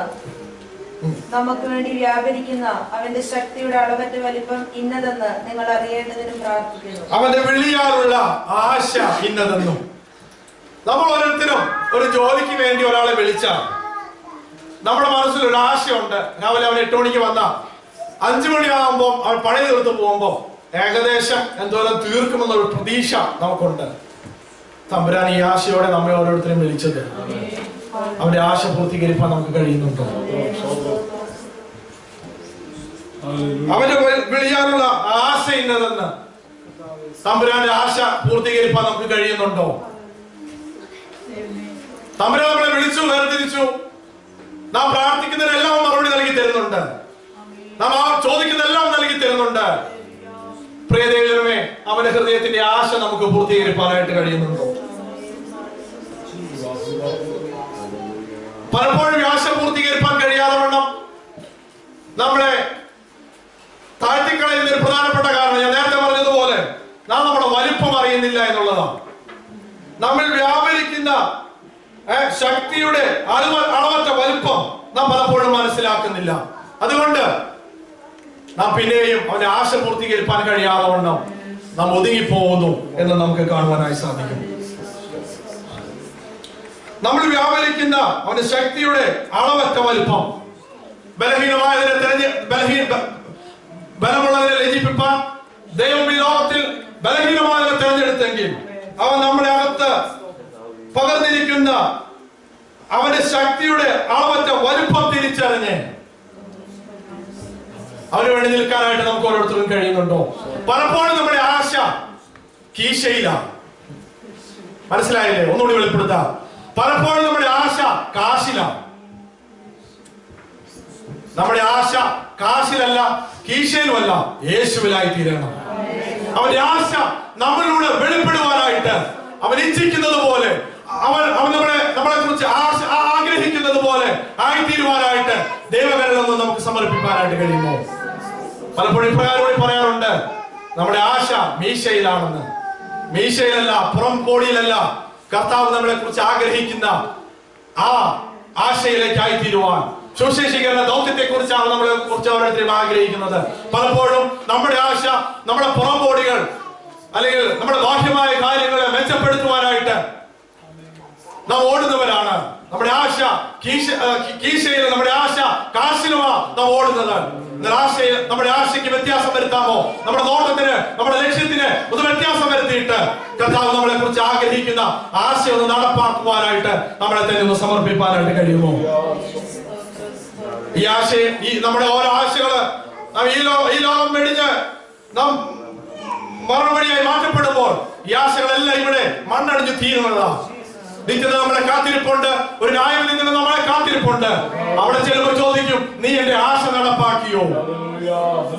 നമുക്ക് വേണ്ടി വ്യാപരിക്കുന്ന അവന്റെ ശക്തിയുടെ അളവറ്റ വലിപ്പം ഇന്നതെന്ന് നിങ്ങൾ അറിയേണ്ടതിനും പ്രാർത്ഥിക്കുന്നു. അവന്റെ വിളിയാലുള്ള ആശ ഇന്നതെന്നും. നമ്മൾ ഓരോരുത്തരും ഒരു ജോലിക്ക് വേണ്ടി ഒരാളെ വിളിച്ചാൽ നമ്മുടെ മനസ്സിൽ ഒരു ആശയുണ്ട്. രാവിലെ അവൻ 8 മണിക്ക് വന്ന 5 മണിയാകുമ്പോൾ അവൻ പണി തീർത്ത് പോകുമ്പോൾ ഏകദേശം എന്തോരം തീർക്കുമെന്നൊരു പ്രതീക്ഷ നമുക്കുണ്ട്. തമ്പുരാൻ ഈ ആശയോടെ നമ്മെ ഓരോരുത്തരും വിളിച്ചത്. അവന്റെ ആശ പൂർത്തീകരിക്കാൻ നമുക്ക് കഴിയുന്നുണ്ടോ? അവന്റെ വിളിയാനുള്ള ആശ ഇന്നതെന്ന് തമ്പുരാന്റെ ആശ പൂർത്തീകരിക്കാൻ നമുക്ക് കഴിയുന്നുണ്ടോ? തമ്പുരാൻ നമ്മളെ വിളിച്ചു, വേർതിരിച്ചു. നാം പ്രാർത്ഥിക്കുന്നതിനെല്ലാം മറുപടി നൽകി തരുന്നുണ്ട്. നാം ചോദിക്കുന്നതെല്ലാം നൽകി തരുന്നുണ്ട്. പ്രിയ ദൈവമേ, അവന്റെ ഹൃദയത്തിന്റെ ആശ നമുക്ക് പൂർത്തീകരിക്കാനായിട്ട് കഴിയുന്നുണ്ടോ? പലപ്പോഴും ആശ പൂർത്തീകരിക്കാൻ കഴിയാതെ വണ്ണം നമ്മളെ താഴ്ത്തിക്കളയുന്ന ഒരു പ്രധാനപ്പെട്ട കാരണം ഞാൻ നേരത്തെ പറഞ്ഞതുപോലെ നാം നമ്മുടെ വലിപ്പം അറിയുന്നില്ല എന്നുള്ളതാണ്. നമ്മൾ വ്യാപരിക്കുന്ന ശക്തിയുടെ അളവറ്റ വലിപ്പം നാം പലപ്പോഴും മനസ്സിലാക്കുന്നില്ല. അതുകൊണ്ട് നാം പിന്നെയും അവന്റെ ആശ പൂർത്തീകരിക്കാൻ കഴിയാതെ വണ്ണം നാം ഒതുങ്ങിപ്പോകുന്നു എന്ന് നമുക്ക് കാണുവാനായി സാധിക്കും. നമ്മൾ വ്യാപരിക്കുന്ന അവന്റെ ശക്തിയുടെ അളവറ്റ വലിപ്പം ബലമുള്ളതിനെ ലജിപ്പിപ്പാൻ ദൈവം ഈ ലോകത്തിൽ ബലഹീനമായതിനെ തെരഞ്ഞെടുത്തെങ്കിൽ അവൻ നമ്മുടെ അകത്ത് പകർന്നിരിക്കുന്ന അവന്റെ ശക്തിയുടെ അളവറ്റ വലുപ്പം തിരിച്ചറിഞ്ഞ് അവന് വേണ്ടി നിൽക്കാനായിട്ട് നമുക്ക് ഓരോരുത്തർക്കും കഴിയുന്നുണ്ടോ? പലപ്പോഴും നമ്മുടെ ആശ കീശയിലാണ്. മനസ്സിലായില്ലേ? ഒന്നുകൂടി വെളിപ്പെടുത്താം. പലപ്പോഴും നമ്മുടെ ആശ കാശിലാണ്. നമ്മുടെ ആശ കാശിലല്ല, കീശയിലുമല്ല, യേശുവിലായി തീരണം. അവന്റെ ആശ നമ്മളിലൂടെ വെളിപ്പെടുവാനായിട്ട് അവൻ ഇച്ഛിക്കുന്നത് പോലെ അവൻ നമ്മളെ കുറിച്ച് ആഗ്രഹിക്കുന്നത് പോലെ ആയിത്തീരുവാനായിട്ട് ദൈവകരണമെന്ന് നമുക്ക് സമർപ്പിക്കാനായിട്ട് കഴിയുമോ? പലപ്പോഴും ഇപ്രകാരം പറയാറുണ്ട്, നമ്മുടെ ആശ മീശയിലാണെന്ന്. മീശയിലല്ല, പുറം കോടിയിലല്ല. കർത്താവ് നമ്മളെ കുറിച്ച് ആഗ്രഹിക്കുന്ന ആ ആശയിലേക്ക് ആയിത്തീരുവാൻ, സുശേഷീകരണ ദൗത്യത്തെ കുറിച്ചാണ് നമ്മളെ കുറിച്ച് ഓരോരുത്തരും ആഗ്രഹിക്കുന്നത്. പലപ്പോഴും നമ്മുടെ ആശ നമ്മുടെ പുറം കോടികൾ അല്ലെങ്കിൽ നമ്മുടെ ബാഹ്യമായ കാര്യങ്ങളെ മെച്ചപ്പെടുത്തുവാനായിട്ട് നാം ഓടുന്നവരാണ്. നമ്മുടെ ആശ കീശയിൽ, നമ്മുടെ ആശ കാശിലുമാണ് നാം ഓടുന്നത്. നമ്മുടെ ആശയ്ക്ക് വ്യത്യാസം വരുത്താമോ? നമ്മുടെ നോട്ടത്തിന്, നമ്മുടെ ലക്ഷ്യത്തിന് ഒന്ന് വ്യത്യാസം വരുത്തിയിട്ട് കർത്താവ് നമ്മളെ കുറിച്ച് ആഗ്രഹിക്കുന്ന ആശ ഒന്ന് നടപ്പാക്കുവാനായിട്ട് നമ്മളെ തന്നെ ഒന്ന് സമർപ്പിക്കാനായിട്ട് കഴിയുമോ? ഈ ആശയം, നമ്മുടെ ഓരോ ആശകള് ഈ ലോകം വെടിഞ്ഞ് നാം മറുപടിയായി മാറ്റപ്പെടുമ്പോൾ ഈ ആശകളെല്ലാം ഇവിടെ മണ്ണടിഞ്ഞ് തീരുന്നതാണ്. നിത്യത നമ്മളെ കാത്തിരിപ്പുണ്ട്. ഒരു ന്യായവിധി നമ്മളെ കാത്തിരിപ്പുണ്ട്. അവിടെ ചിലപ്പോൾ ചോദിക്കും, നീ എന്റെ ആശ നടപ്പാക്കിയോ?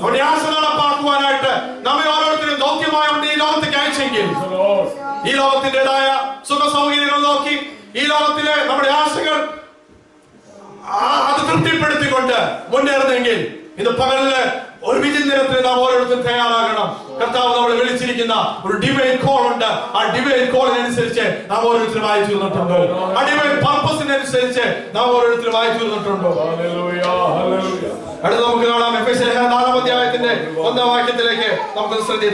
അവിടെ ആശ നടപ്പാക്കുവാനായിട്ട് നമ്മെ ഓരോരുത്തരും ദൗത്യമായുണ്ട് ഈ ലോകത്തേക്ക് അയച്ചെങ്കിൽ, ഈ ലോകത്തിൻ്റെതായ സുഖ സൗകര്യങ്ങൾ നോക്കി ഈ ലോകത്തിലെ നമ്മുടെ ആശകൾ അത് തൃപ്തിപ്പെടുത്തിക്കൊണ്ട് മുന്നേറുന്നെങ്കിൽ ഇന്ന് പകലില് ഒരു വിചിന്തനത്തിന് നാം ഓരോരുത്തരും തയ്യാറാകണം. കർത്താവ് നമ്മളെ വിളിച്ചിരിക്കുന്ന ഒരു ഡിവൈൻ കോൾ ഉണ്ട്. ആ ഡിവൈൻ കോളിനനുസരിച്ച് നാം ഓരോരുത്തരും ആയി തീർന്നിട്ടുണ്ടോ? ആ ഡിവൈൻ പർപ്പസിനനുസരിച്ച് നാം ഓരോരുത്തരും ആയി തീർന്നിട്ടുണ്ടോ? അടുത്ത നമുക്ക് കാണാം എഫെസ്യർ 4-ാം അധ്യായത്തിന്റെ 1-ാം വാക്യത്തിലേക്ക് നമുക്ക് ശ്രദ്ധ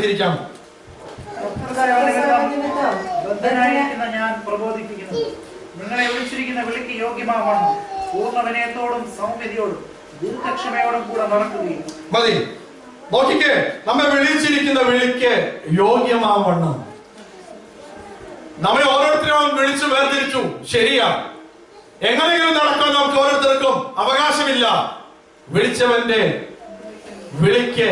ബദ്ധനായിരിക്കുന്ന ഞാൻ പ്രബോധിപ്പിക്കുന്നത്, നിങ്ങളെ വിളിച്ചിരിക്കുന്ന വിളിക്ക് യോഗ്യമാവണം. പൂർണ്ണ വിനയത്തോടും സൗമ്യതയോടും ദീർഘക്ഷമയോടും കൂടെ നടക്കുകയും. മതി. നോക്കിക്കേ, നമ്മെ വിളിച്ചിരിക്കുന്ന വിളിക്ക് യോഗ്യമാവണം. നമ്മെ ഓരോരുത്തരും വിളിച്ചു വേർതിരിച്ചു, ശരിയാ. എങ്ങനെയെങ്കിലും നടക്കാൻ നമുക്ക് ഓരോരുത്തർക്കും അവകാശമില്ല. വിളിച്ചവന്റെ വിളിക്ക്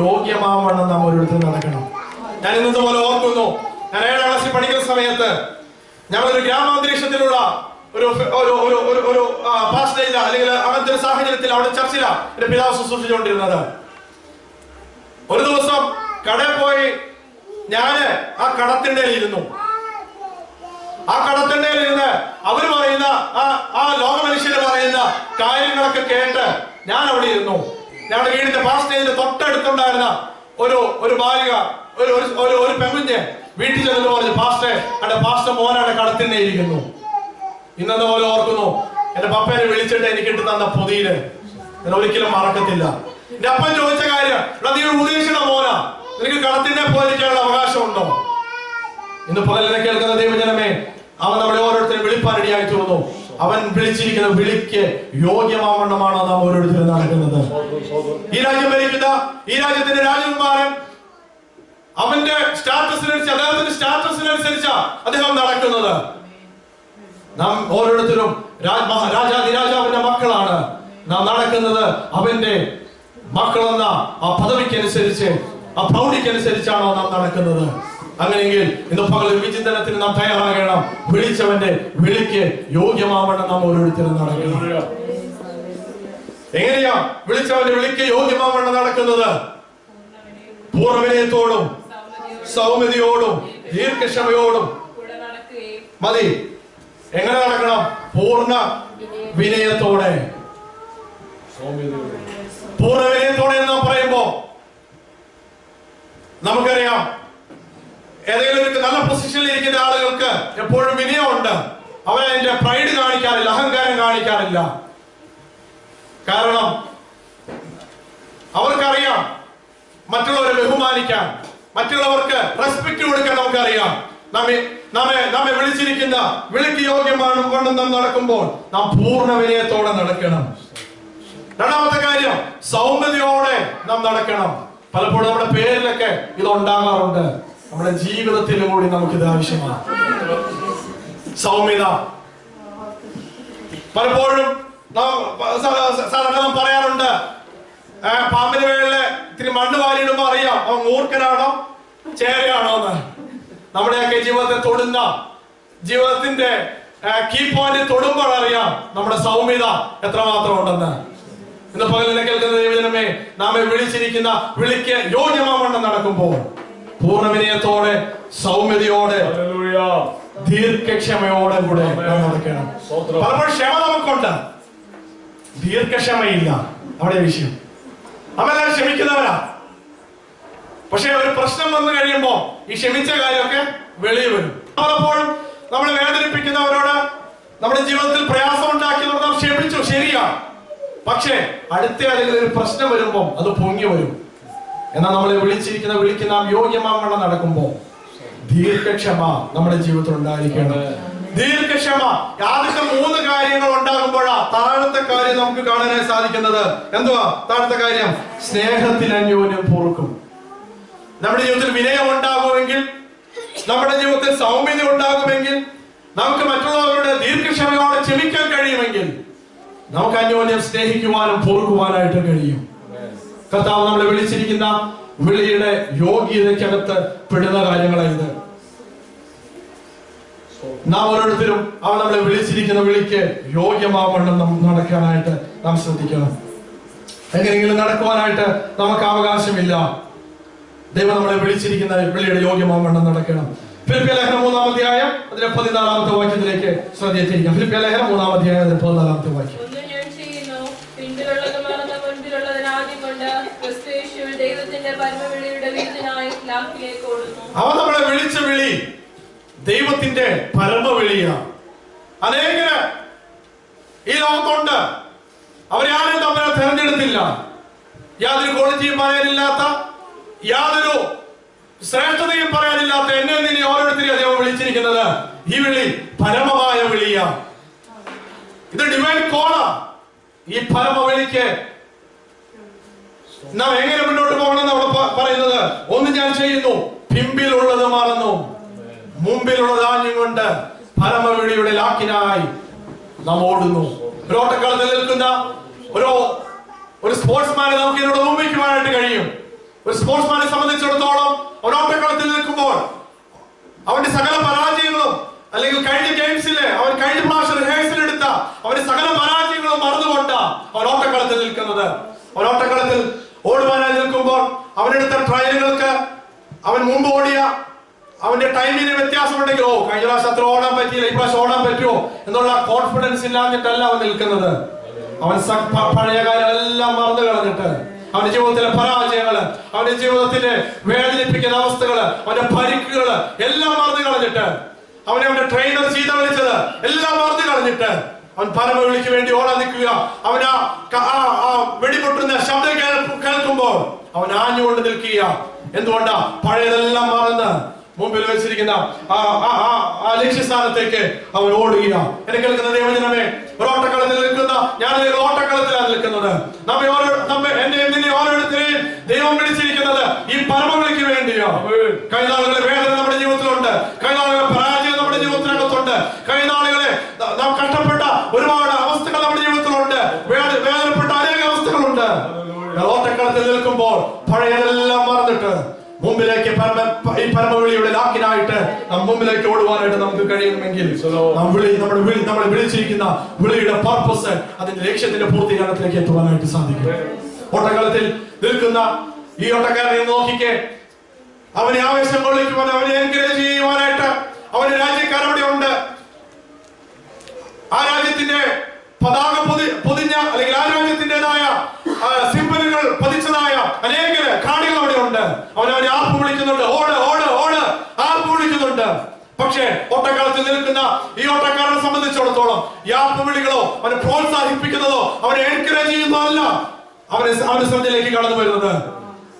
യോഗ്യമാവണം നാം ഓരോരുത്തരും നടക്കണം. ഞാൻ ഇന്നതുപോലെ ഓർക്കുന്നു, ഞാൻ 7ാം ക്ലാസ്സിൽ പഠിക്കുന്ന സമയത്ത് ഞങ്ങളൊരു ഗ്രാമാന്തരീക്ഷത്തിലുള്ള ഒരു പാസ്റ്റേജ് അല്ലെങ്കിൽ അങ്ങനത്തെ ഒരു സാഹചര്യത്തിൽ അവിടെ ചർച്ചിലാണ് എന്റെ പിതാവ് ശുശ്രൂഷിച്ചുകൊണ്ടിരുന്നത്. ഒരു ദിവസം കടയിൽ പോയി ഞാന് ആ കടത്തിണ്ടയിലിരുന്നു. ആ കടത്തിണ്ടയിലിരുന്ന് അവര് പറയുന്ന ആ ലോക മനുഷ്യര് പറയുന്ന കാര്യങ്ങളൊക്കെ കേട്ട് ഞാൻ അവിടെ ഇരുന്നു. ഞങ്ങളുടെ വീടിന്റെ പാസ്റ്റേജിന്റെ തൊട്ടടുത്തുണ്ടായിരുന്ന ഒരു ബാലിക, ഒരു പെൺകുഞ്ഞ് വീട്ടിൽ ചെന്നിട്ട് പറഞ്ഞു, പാസ്റ്റർ മോനാണ് കടത്തിണ്ടയിരിക്കുന്നു. ഇന്നെന്ന പോലെ ഓർക്കുന്നു, എന്റെ പപ്പേനെ വിളിച്ചിട്ട് എനിക്ക് ഇട്ട് തന്ന പൊതിയില് ഞാൻ ഒരിക്കലും മറക്കത്തില്ല. എന്റെ അപ്പൻ ചോദിച്ച കാര്യം, നീ ഒരു ഉദ്ദേശിച്ച മോനാ, നിനക്ക് കടത്തിനെ പോയിരിക്കാനുള്ള അവകാശമുണ്ടോ? ഇന്ന് പകലിനെ കേൾക്കുന്ന ദൈവജനമേ, അവൻ നമ്മളെ ഓരോരുത്തരും വിളിപ്പാൻ റെഡിയായി തീർന്നു. അവൻ വിളിച്ചിരിക്കുന്ന വിളിക്ക് യോഗ്യമാവണ്ണമാണ് നാം ഓരോരുത്തരും നടക്കുന്നത്. ഈ രാജ്യം ഭരിക്കുന്ന ഈ രാജ്യത്തിന്റെ രാജകുമാരൻ അവന്റെ സ്റ്റാറ്റസിനനുസരിച്ച്, അദ്ദേഹത്തിന്റെ സ്റ്റാറ്റസിനനുസരിച്ചാ അദ്ദേഹം നടക്കുന്നത്. നാം ഓരോരുത്തരും രാജാതിരാജാവിന്റെ മക്കളാണ്. നാം നടക്കുന്നത് അവന്റെ മക്കളെന്ന ആ പദവിക്കനുസരിച്ച്, ആ പ്രൗഢിക്കനുസരിച്ചാണോ നാം നടക്കുന്നത്? അങ്ങനെയെങ്കിൽ ഇന്ന് പകൽ വിചിന്തനത്തിന് നാം തയ്യാറാകണം. വിളിച്ചവന്റെ വിളിക്ക് യോഗ്യമാവണം നാം ഓരോരുത്തരും നടക്കണം. എങ്ങനെയാ വിളിച്ചവന്റെ വിളിക്ക് യോഗ്യമാവണം നടക്കുന്നത്? പൂർണ്ണവിനയത്തോടും സൗമ്യതയോടും ദീർഘക്ഷമയോടും മതി. എങ്ങനെ നടക്കണം? പൂർണ്ണ വിനയത്തോടെ. പൂർണ്ണ വിനയത്തോടെ എന്ന് പറയുമ്പോ നമുക്കറിയാം, ഏതെങ്കിലും ഒരു നല്ല പൊസിഷനിൽ ഇരിക്കുന്ന ആളുകൾക്ക് എപ്പോഴും വിനയമുണ്ട്. അവരതിന്റെ പ്രൈഡ് കാണിക്കാറില്ല, അഹങ്കാരം കാണിക്കാറില്ല. കാരണം അവർക്കറിയാം മറ്റുള്ളവരെ ബഹുമാനിക്കാൻ, മറ്റുള്ളവർക്ക് റെസ്പെക്ട് കൊടുക്കാൻ നമുക്കറിയാം. നമ്മെ വിളിച്ചിരിക്കുന്ന വിളിക്ക് യോഗ്യമാണ് നാം നടക്കുമ്പോൾ നാം പൂർണ്ണ വിനയത്തോടെ നടക്കണം. രണ്ടാമത്തെ കാര്യം, സൗമ്യതയോടെ നാം നടക്കണം. പലപ്പോഴും നമ്മുടെ പേരിലൊക്കെ ഇത് ഉണ്ടാകാറുണ്ട്, നമ്മുടെ ജീവിതത്തിലും കൂടി നമുക്കിത് ആവശ്യമാണ്. സൗമ്യത പലപ്പോഴും സാധാരണ നാം പറയാറുണ്ട്, പാമ്പിന് മേളില് ഇത്തിരി മണ്ണ് വാരിയിടുമ്പോ അറിയാം അവൻ മൂർഖനാണോ ചേരയാണോ എന്ന്. നമ്മുടെയൊക്കെ ജീവിതത്തെ തൊടുന്ന, ജീവിതത്തിന്റെ കീ പോയിന്റ് തൊടുമ്പോൾ അറിയാം നമ്മുടെ സൗമ്യത എത്രമാത്രം ഉണ്ടെന്ന്. ഇന്ന് പകലിനെ കേൾക്കുന്ന ദൈവജനമേ, നാമെ വിളിച്ചിരിക്കുന്ന വിളിക്ക് യോഗ്യമാവണ്ണം നടക്കുമ്പോൾ പൂർണ്ണ വിനയത്തോടെ, സൗമ്യതയോടെ, ദീർഘക്ഷമയോടെ കൂടെ നടക്കണം. പലപ്പോഴും ക്ഷമ നമുക്കുണ്ട്, ദീർഘക്ഷമയില്ല. അവിടെ വിഷയം, അവരെല്ലാം ക്ഷമിക്കുന്നവരാ. പക്ഷെ ഒരു പ്രശ്നം വന്നു കഴിയുമ്പോ ഈ ക്ഷമിച്ച കാര്യമൊക്കെ വെളിയിൽ വരും. പലപ്പോഴും നമ്മളെ വേദനിപ്പിക്കുന്നവരോട് നമ്മുടെ ജീവിതത്തിൽ പ്രയാസം ഉണ്ടാക്കിയവരോട് നാം ക്ഷമിച്ചു, ശരിയാ. പക്ഷെ അടുത്ത ഏതെങ്കിലും ഒരു പ്രശ്നം വരുമ്പോ അത് പൊങ്ങി വരും. എന്നാൽ നമ്മളെ വിളിക്ക് നാം യോഗ്യമാവണ്ണം നടക്കുമ്പോ ദീർഘക്ഷമ നമ്മുടെ ജീവിതത്തിൽ ഉണ്ടായിരിക്കണം. ദീർഘക്ഷമ. ആദ്യത്തെ 3 കാര്യങ്ങൾ ഉണ്ടാകുമ്പോഴാ താഴത്തെ കാര്യം നമുക്ക് കാണാനായി സാധിക്കുന്നത്. എന്തുവാ താഴത്തെ കാര്യം? സ്നേഹത്തിന് അന്യോന്യം പൊറുക്കും. നമ്മുടെ ജീവിതത്തിൽ വിനയം ഉണ്ടാകുമെങ്കിൽ, നമ്മുടെ ജീവിതത്തിൽ സൗമ്യത ഉണ്ടാകുമെങ്കിൽ, നമുക്ക് മറ്റുള്ളവരുടെ ദീർഘക്ഷമയോടെ ക്ഷമിക്കാൻ കഴിയുമെങ്കിൽ നമുക്ക് അന്യോന്യം സ്നേഹിക്കുവാനും പൊറുക്കുവാനായിട്ട് കഴിയും. കർത്താവ് നമ്മളെ വിളിച്ചിരിക്കുന്ന വിളിയുടെ യോഗ്യതയ്ക്കകത്ത് പെടുന്ന കാര്യങ്ങളായത്. നാം ഓരോരുത്തരും അവൻ നമ്മളെ വിളിച്ചിരിക്കുന്ന വിളിക്ക് യോഗ്യമാവണ്ണം നടക്കാനായിട്ട് നാം ശ്രദ്ധിക്കണം. എങ്ങനെയെങ്കിലും നടക്കുവാനായിട്ട് നമുക്ക് അവകാശമില്ല. ദൈവം നമ്മളെ വിളിച്ചിരിക്കുന്ന വിളിയുടെ യോഗ്യമാവണ്ണം നടക്കണം. ഫിലിപ്പിയ ലേഖനം 3-ാം അധ്യായം അതിലെ 14-ാമത്തെ വാക്യത്തിലേക്ക് ശ്രദ്ധിച്ചിരിക്കാം. ഫിലിപ്പിയ ലേഖനം 3-ാം അധ്യായം അതിലെ 14-ാമത്തെ വാക്യം. അവൻ നമ്മളെ വിളിച്ച വിളി ദൈവത്തിന്റെ പരമവിളിയാണ്. അനേകര് ഈ ലോകത്തുണ്ട്, അവരാരും തമ്മിൽ തെരഞ്ഞെടുത്തില്ല. യാതൊരു ക്വാളിറ്റിയും പറയാനില്ലാത്ത, യാതൊരു ശ്രേഷ്ഠതയും പറയാനില്ലാത്ത എന്നെ നിന്നെ ഓരോരുത്തരെയും ദൈവം വിളിച്ചിരിക്കുന്നത് ഈ വിളി പരമമായ വിളിയാണ്. ഇത് ഡിവൈൻ കോളാ. ഈ പരമവിളിക്ക് നാം എങ്ങനെ മുന്നോട്ട് പോകണമെന്ന് അവിടെ പറയുന്നത്, ഒന്ന് ഞാൻ ചെയ്യുന്നു, പിമ്പിലുള്ളത് മറന്നു, മുമ്പിലുള്ളത് ആഞ്ഞുകൊണ്ട് പരമവിളിയുടെ ലാക്കിനായി നാം ഓടുന്നു. ഒരു ഓട്ടക്കളത്തിൽ നിൽക്കുന്ന ഒരു സ്പോർട്സ്മാനെ നമുക്ക് ഇതിനോട് ഊഹിക്കുവാനായിട്ട് കഴിയും. ഒരു സ്പോർട്സ്മാനെ സംബന്ധിച്ചിടത്തോളം ഒരു ഓട്ടക്കളത്തിൽ നിൽക്കുമ്പോൾ അവന്റെ സകല പരാജയങ്ങളും, അല്ലെങ്കിൽ കഴിഞ്ഞ ഗെയിംസിലെ അവൻ കഴിഞ്ഞ പ്രാവശ്യം റിഹേഴ്സൽ എടുത്ത അവന്റെ സകല പരാജയങ്ങളും മറന്നുകൊണ്ട് അവൻ ഓട്ടക്കളത്തിൽ നിൽക്കുന്നത്. അവൻ ഓട്ടക്കളത്തിൽ ഓടുവാനായി നിൽക്കുമ്പോൾ അവനെടുത്ത ട്രയലുകൾക്ക് അവൻ മുമ്പ് ഓടിയ അവന്റെ ടൈമിന് വ്യത്യാസമുണ്ടെങ്കിൽ, കഴിഞ്ഞ പ്രാവശ്യം അത്ര ഓടാൻ പറ്റിയില്ല, ഈ പ്രാവശ്യം ഓടാൻ പറ്റുമോ എന്നുള്ള കോൺഫിഡൻസ് ഇല്ലാഞ്ഞിട്ടല്ല അവൻ നിൽക്കുന്നത്. അവൻ പഴയ കാര്യങ്ങളെല്ലാം മറന്നു കളഞ്ഞിട്ട്, അവന്റെ ജീവിതത്തിലെ പരാജയങ്ങള്, അവന്റെ ജീവിതത്തിലെ വേദനിപ്പിക്കുന്ന അവസ്ഥകള്, അവന്റെ പരിക്കുകള് എല്ലാം മറന്നു കളഞ്ഞിട്ട്, അവന്റെ ട്രെയിനർ ചീത്ത വിളിച്ചത് എല്ലാം മറന്നു കളഞ്ഞിട്ട് അവൻ പരമവിളിക്ക് വേണ്ടി ഓടാൻ നിൽക്കുക. അവൻ ആ വെടിപൊട്ടുന്ന ശബ്ദം കേൾക്കുമ്പോൾ അവൻ ആഞ്ഞുകൊണ്ട് നിൽക്കുക. എന്തുകൊണ്ടാ? പഴയതെല്ലാം മറന്ന് മുമ്പിൽ വെച്ചിരിക്കുന്ന ആ ലക്ഷ്യസ്ഥാനത്തേക്ക് അവൻ ഓടുക. എന്നെ കേൾക്കുന്ന ദൈവജനമേ, ഒരു ഓട്ടക്കളത്തിൽ നിൽക്കുന്ന ഞാൻ ഓട്ടക്കളത്തിലാണ് നിൽക്കുന്നത്. എന്നെ ഓരോരുത്തരെയും ദൈവം വിളിച്ചിരിക്കുന്നത് ഈ പരമവിളിക്ക് വേണ്ടിയോ. കഴിഞ്ഞാളുകളെ വേദന നമ്മുടെ ജീവിതത്തിലുണ്ട്, കഴിഞ്ഞാളുകളെ പരാജയം നമ്മുടെ ജീവിതത്തിനകത്തുണ്ട്, കഴിഞ്ഞാളുകളെ നാം കഷ്ടപ്പെട്ട ഒരുപാട് അവസ്ഥകൾ നമ്മുടെ ജീവിതത്തിലുണ്ട്, വേദനപ്പെട്ട അനേക അവസ്ഥകളുണ്ട്. ഓട്ടക്കളത്തിൽ നിൽക്കുമ്പോൾ പഴയതെല്ലാം മറന്നിട്ട് മുമ്പിലേക്ക് ഈ പരമവിളിയുടെ ലാക്കിനായിട്ട് മുമ്പിലേക്ക് ഓടുവാനായിട്ട് നമുക്ക് കഴിയുമെങ്കിൽ നമ്മളെ വിളിച്ചിരിക്കുന്ന വിളിയുടെ പർപ്പസ് അതിന്റെ ലക്ഷ്യത്തിന്റെ പൂർത്തീകരണത്തിലേക്ക് എത്തുവാനായിട്ട് സാധിക്കും. ഓട്ടക്കളത്തിൽ നിൽക്കുന്ന ഈ ഓട്ടക്കാരനെ നോക്കിക്കേ, അവനെ ആവേശം കൊള്ളിക്കുവാൻ, അവനെ എൻകറേജ് ചെയ്യുവാനായിട്ട് അവന്റെ രാജ്യക്കാർ അവിടെ ഉണ്ട്. ആ രാജ്യത്തിന്റെ പതാക പൊതിഞ്ഞ അല്ലെങ്കിൽ ആ രാജ്യത്തിൻ്റെതായ സിംബലുകൾ പതിച്ചതായ അനേക കാണികൾ അവിടെ ഉണ്ട്. അവനെ ആർപ്പ് വിളിക്കുന്നുണ്ട്, ഓട് ഓട് ഓട് ആർപ്പ് വിളിക്കുന്നുണ്ട്. പക്ഷേ ഓട്ടക്കാലത്തിൽ നിൽക്കുന്ന ഈ ഓട്ടക്കാരനെ സംബന്ധിച്ചിടത്തോളം ഈ ആർപ്പ് വിളികളോ അവനെ പ്രോത്സാഹിപ്പിക്കുന്നതോ അവനെ എൻകറേജ് ചെയ്യുന്നതല്ല അവന്റെ ശ്രദ്ധയിലേക്ക് കടന്നു വരുന്നത്.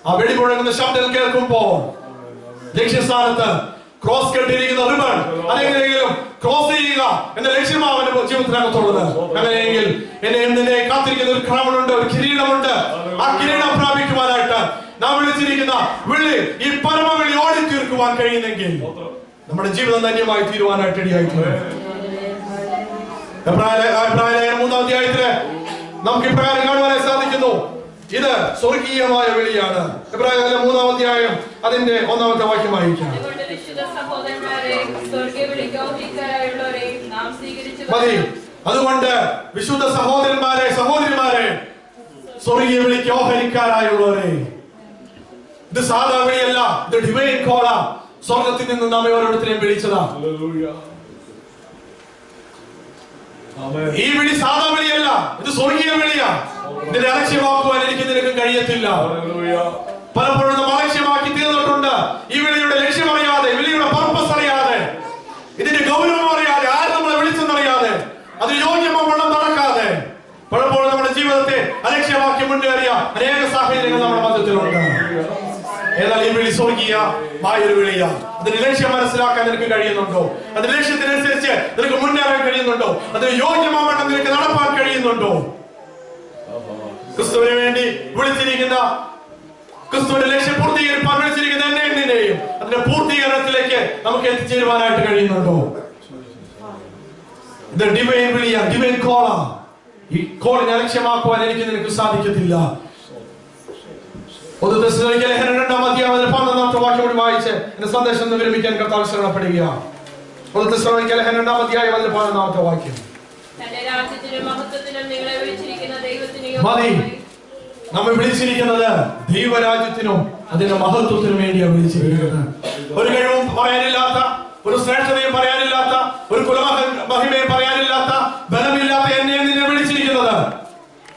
ആ വെടിമുഴങ്ങുന്ന ശബ്ദം കേൾക്കുമ്പോൾ ലക്ഷ്യസ്ഥാനത്ത് ക്രോസ് കെട്ടിയിരിക്കുന്ന റിബൺ അതെങ്ങനെയെങ്കിലും ക്രോസ് ചെയ്യുക എന്ന ലക്ഷ്യമാണ് അവന്റെ ജീവിതത്തിനകത്തുള്ളത്. അങ്ങനെയെങ്കിൽ എന്നെ കാത്തിരിക്കുന്ന ഒരു ക്രൗണുണ്ട്, ഒരു കിരീടമുണ്ട്. ആ കിരീടം പ്രാപിക്കുവാനായിട്ട് നാം വിളിച്ചിരിക്കുന്ന വിളി, ഈ പരമവിളി ഓടി തീർക്കുവാൻ കഴിയുന്നെങ്കിൽ നമ്മുടെ ജീവിതം ധന്യമായി തീരുവാനായിട്ട് ഇടയായിട്ടുണ്ട്. എബ്രായലേഖനം 3-ാം അധ്യായത്തില് നമുക്ക് ഇപ്രകാരം കാണുവാനായി സാധിക്കുന്നു. ഇത് സ്വർഗീയമായ വിളിയാണ്. എബ്രായലേഖനം 3-ാം അധ്യായം അതിന്റെ 1-ാമത്തെ വാക്യം വായിക്കാം. മതി. അതുകൊണ്ട് വിശുദ്ധ സഹോദരന്മാരെ, സഹോദരിമാരെ, സ്വർഗീയ വിളിക്ക് ഓഹരിക്കാരായുള്ളവരെ, ഇത് സാധാ വിളിയല്ല, ഇത് ഡിവൈൻ കോളാ. സ്വർഗത്തിൽ നിന്ന് നമ്മെ ഓരോരുത്തരെയും വിളിച്ചതാ. ഈ വിളി സാധാ വിളിയല്ല, ഇത് സ്വർഗീയ വിളിയാ. ഇതിനെ അലക്ഷ്യമാക്കുവാൻ എനിക്ക് നിനക്കും കഴിയത്തില്ല. പലപ്പോഴും നമ്മൾ അലക്ഷ്യമാക്കി തീർന്നിട്ടുണ്ട്. ഈ വിളിയുടെ ലക്ഷ്യം അറിയാതെ, വിളിയുടെ പർപ്പസ് അറിയാതെ, ഇതിന്റെ ഗൗരവം അറിയാതെ, ആര് നമ്മളെ വിളിച്ചെന്നറിയാതെ, അതിന് യോഗ്യമെണ്ണം നടക്കാതെ പലപ്പോഴും നമ്മുടെ ജീവിതത്തെ അലക്ഷ്യമാക്കി മുന്നേറിയ അനേക സാഹചര്യങ്ങൾ നമ്മുടെ മധ്യത്തിലുണ്ട്. എന്നാൽ ഈ വിളി സ്വർഗീയമായൊരു വിളിയാ. അതിന്റെ ലക്ഷ്യം മനസ്സിലാക്കാൻ നിനക്ക് കഴിയുന്നുണ്ടോ? അതിന്റെ ലക്ഷ്യത്തിനനുസരിച്ച് നിനക്ക് മുന്നേറാൻ കഴിയുന്നുണ്ടോ? അതിന് യോഗ്യമാവണ്ണം നിനക്ക് നടപ്പാൻ കഴിയുന്നുണ്ടോ? ക്രിസ്തുവിന് വേണ്ടി വിളിച്ചിരിക്കുന്ന, ക്രിസ്തുവിന്റെ ലക്ഷ്യം പൂർത്തീകരിക്കാൻ വിളിച്ചിരിക്കുന്ന എന്നെയും നിന്നെയും അതിന്റെ പൂർത്തീകരണത്തിലേക്ക് നമുക്ക് എത്തിച്ചേരുവാനായിട്ട് കഴിയുന്നുണ്ടോ? ഇത് ഡിവൈൻ വിളിയാ, ഡിവൈൻ കോളാ. ഈ കോളിനെ അലക്ഷ്യമാക്കുവാൻ എനിക്ക് നിനക്ക് സാധിക്കത്തില്ല. 1 തെസ്സലോനിക്കലേഖനം 2-ാം അധ്യായം 11-ാമത്തെ വാക്യം കൂടി വായിച്ച് എന്റെ സന്ദേശം വിരമിക്കാൻ കർത്താവ് ശരണപ്പെടുകയാണ്. 1 തെസ്സലോനിക്കലേഖനം 2-ാം അധ്യായം 11-ാമത്തെ വാക്യം. മതി. നമ്മെ വിളിച്ചിരിക്കുന്നത് ദൈവരാജ്യത്തിനും അതിന്റെ മഹത്വത്തിനും വേണ്ടിയാണ് വിളിച്ചിരിക്കുന്നത്. ഒരു കഴിവും പറയാനില്ലാത്ത, ഒരു ശ്രേഷ്ഠതയും പറയാനില്ലാത്ത, ഒരു കുലമഹിമയും പറയാനില്ലാത്ത, ബലമില്ലാത്ത എന്നെ നിന്നെ വിളിച്ചിരിക്കുന്നത്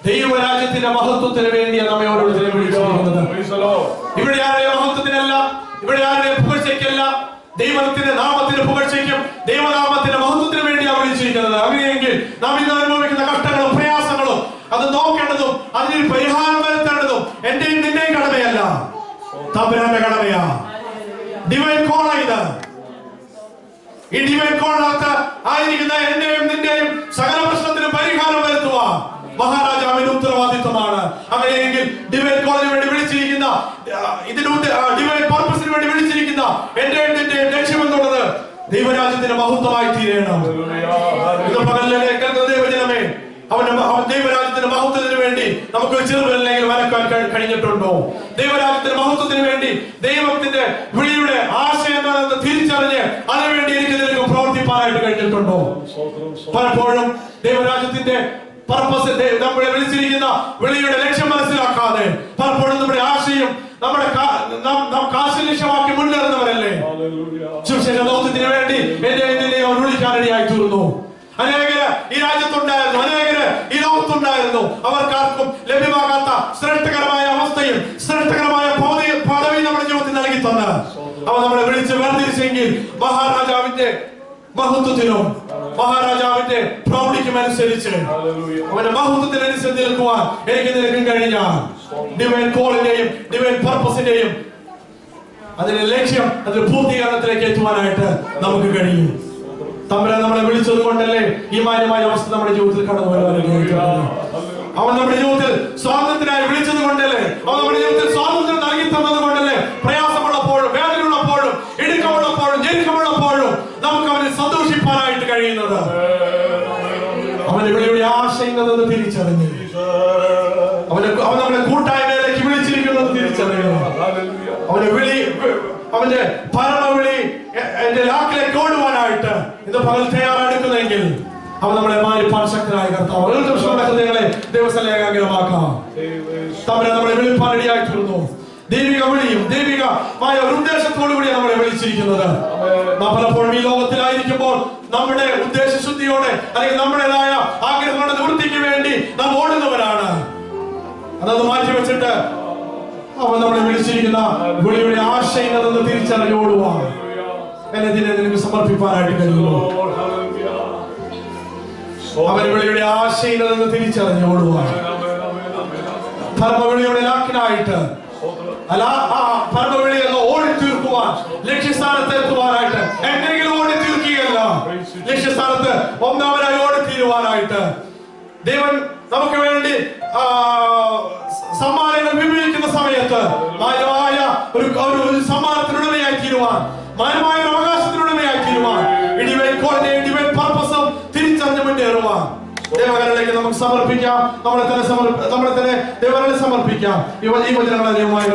ദൈവരാജ്യത്തിന്റെ മഹത്വത്തിന് വേണ്ടിയാണ് നമ്മെ ഓരോരുത്തരെയും വിളിച്ചിരിക്കുന്നത്. ഇവിടെ ആരുടെയും മഹത്വത്തിനല്ല, ഇവിടെ ആരുടെയും പുകഴ്ചയ്ക്കല്ല, ദൈവത്തിന്റെ നാമത്തിന്റെ പുകഴ്ചയ്ക്കും ദൈവനാമത്തിന്റെ മഹത്വത്തിന് വേണ്ടിയാണ് വിളിച്ചിരിക്കുന്നത്. അങ്ങനെയെങ്കിൽ നാം ഇന്ന് അനുഭവിക്കുന്ന കഷ്ടങ്ങളും പ്രയാസങ്ങളും അത് നോക്കേണ്ടതും അതിന് പരിഹാരം വരുത്തേണ്ടതും എന്റെയും നിന്റെയും കടമയല്ല, തമ്പുരാന്റെ കടമയാ. ഡിവൈൻ കോളാ ഇത്. ഈ ഡിവൈൻ കോളിനകത്ത് ആയിരിക്കുന്ന എന്റെയും നിന്റെയും സകല പ്രശ്നത്തിനും പരിഹാരം വരുത്തുവാൻ മഹാരാജാവിന്റെ ഉത്തരവാദിത്വമാണ്. അങ്ങനെയെങ്കിൽ ഡിവൈൻ കോളിന് വേണ്ടി വിളിച്ചിരിക്കുന്ന, ഇതിന്റെ ഡിവൈൻ പർപ്പസിന് വേണ്ടി വിളിച്ചിരിക്കുന്ന എന്റെയും നിന്റെയും ലക്ഷ്യം എന്നുള്ളത് ദൈവരാജ്യത്തിന്റെ മഹത്വമായി തീരണം. ഇത് പകലിലെ ദൈവജനമേ, അവന്റെ ദൈവരാജ്യത്തിന്റെ മഹത്വത്തിന് വേണ്ടി നമുക്ക് ചെറുവിരലെങ്കിൽ വരക്കാൻ കഴിഞ്ഞിട്ടുണ്ടോ? ദൈവരാജ്യത്തിന്റെ മഹത്വത്തിന് വേണ്ടി ദൈവത്തിന്റെ വിളിയുടെ ആശയം എന്താണെന്ന് തിരിച്ചറിഞ്ഞ് അതിനുവേണ്ടി എനിക്ക് നിനക്ക് പ്രവർത്തിപ്പാനായിട്ട് കഴിഞ്ഞിട്ടുണ്ടോ? പലപ്പോഴും ദൈവരാജ്യത്തിന്റെ പർപ്പസ്, നമ്മളെ വിളിച്ചിരിക്കുന്ന വിളിയുടെ ലക്ഷ്യം മനസ്സിലാക്കാതെ പലപ്പോഴും നമ്മുടെ ആശയം നാം കാശ് ലക്ഷ്യമാക്കി മുന്നേറുന്നവരല്ലേ. സുവിശേഷ ദൗത്യത്തിന് വേണ്ടി എന്നെ വിളിക്കാനിടയായി തീർന്നു. അനേകര് ഈ രാജ്യത്തുണ്ടായിരുന്നു, അനേകര് ഈ ലോകത്തുണ്ടായിരുന്നു. അവർക്കാർക്കും ലഭ്യമാകാത്ത ശ്രേഷ്ഠകരമായ അവസ്ഥയും ശ്രേഷ്ഠകരമായ പദവിയും നമ്മുടെ ജീവിതത്തിൽ നൽകി തന്ന് അവ നമ്മളെ വിളിച്ച് വേർതിരിച്ചെങ്കിൽ മഹാരാജാവിന്റെ മഹത്വത്തിനും മഹാരാജാവിന്റെ പ്രൗഢിക്കും അനുസരിച്ച് അവന്റെ മഹത്വത്തിനനുസരിച്ച് നിൽക്കുവാൻ എനിക്ക് നിനക്കും കഴിഞ്ഞാൽ ഡിവൈൻ കോളിന്റെയും ഡിവൈൻ പർപ്പസിന്റെയും അതിന്റെ ലക്ഷ്യം, അതിന്റെ പൂർത്തീകരണത്തിലേക്ക് എത്തുവാനായിട്ട് നമുക്ക് കഴിയും. തമ്പുരാൻ നമ്മളെ വിളിച്ചത് കൊണ്ടല്ലേ ഈ മാന്യമായ അവസ്ഥ നമ്മുടെ ജീവിതത്തിൽ കടന്നു വരുവാൻ. അവൻ നമ്മുടെ ജീവിതത്തിൽ സ്വാതന്ത്ര്യത്തിനായി വിളിച്ചത് കൊണ്ടല്ലേ, അവൻ നമ്മുടെ ജീവിതത്തിൽ സ്വാതന്ത്ര്യം നൽകി തന്നത് കൊണ്ടല്ലേ, പ്രയാസമുള്ളപ്പോഴും വേദനയുള്ളപ്പോഴും ഇടുക്കമുള്ളപ്പോഴും ഞെരുക്കമുള്ളപ്പോഴും നമുക്ക് അവനെ സന്തോഷിപ്പാനായിട്ട് കഴിയുന്നത്. അവന്റെ വിളിയുടെ ആശയങ്ങളെന്ന് തിരിച്ചറിഞ്ഞു. അവൻ നമ്മളെ കൂട്ടായ്മയിലേക്ക് വിളിച്ചിരിക്കുന്നത് തിരിച്ചറിയുന്നു. അവന്റെ വിളി, അവന്റെ പരമവിളി എന്റെ ലാക്കിലേക്ക് ഓടുവാനായിട്ട് ഇന്ന് പകൽ തയ്യാറെടുക്കുന്നെങ്കിൽ അവൻ നമ്മളെ മാനിപ്പാൻ ശക്തനായ കർത്താവ്. ഹൃദയങ്ങളെ ദൈവസ്ഥലേഖാഗ്രമാക്കാം. തമ്പുരാൻ നമ്മളെ വിളിപ്പാൻ റെഡിയായി തീർന്നു. ദൈവിക വിളിയും ദൈവികമായ ഒരു ഉദ്ദേശത്തോടു കൂടി നമ്മളെ വിളിച്ചിരിക്കുന്നത്. നാം പലപ്പോഴും ഈ ലോകത്തിലായിരിക്കുമ്പോൾ നമ്മുടെ ഉദ്ദേശശുദ്ധിയോടെ അല്ലെങ്കിൽ നമ്മുടേതായ ആഗ്രഹങ്ങളുടെ നിവൃത്തിക്ക് വേണ്ടി നാം ഓടുന്നവരാണ്. അതൊന്ന് മാറ്റി വെച്ചിട്ട് അവൻ നമ്മളെ വിളിച്ചിരിക്കുന്ന വിളിയുടെ ആശയങ്ങളെന്ന് തിരിച്ചറിഞ്ഞോടുവാൻ എന്നെ ഇതിനെ നിനക്ക് സമർപ്പിക്കാനായിട്ട് കഴിയുന്നു. അവൻ വിളിയുടെ ആശയങ്ങളെന്ന് തിരിച്ചറിഞ്ഞോടുവാൻ പരമവിളിയുടെ ലാക്കിനായിട്ട് അല്ല, ആ പരമവിളി എന്ന് ഓടി തീർക്കുവാൻ, ലക്ഷ്യസ്ഥാനത്ത് എത്തുവാനായിട്ട് എങ്ങനെയെങ്കിലും ഓടി തീർക്കുകയല്ല, ലക്ഷ്യസ്ഥാനത്ത് ഒന്നാമനായി ഓടി തീരുവാനായിട്ട് ദൈവൻ നമുക്ക് വേണ്ടി സമ്മാനങ്ങൾ വിഭജിക്കുന്ന സമയത്ത് മാന്യമായ ഒരു സമ്മാനത്തിനുടമയായി തീരുവാൻ, മാന്യമായ ഒരു അവകാശത്തിനുടമയായി തീരുവാൻ, ഡിവൈൻ പർപ്പസും തിരിച്ചറിഞ്ഞ് മുന്നേറുവാൻ ദൈവകരങ്ങളിലേക്ക് നമുക്ക് സമർപ്പിക്കാം. നമ്മളെ തന്നെ ദൈവകരങ്ങളിൽ സമർപ്പിക്കാം. ഈ വചനങ്ങളെ ദൈവമായി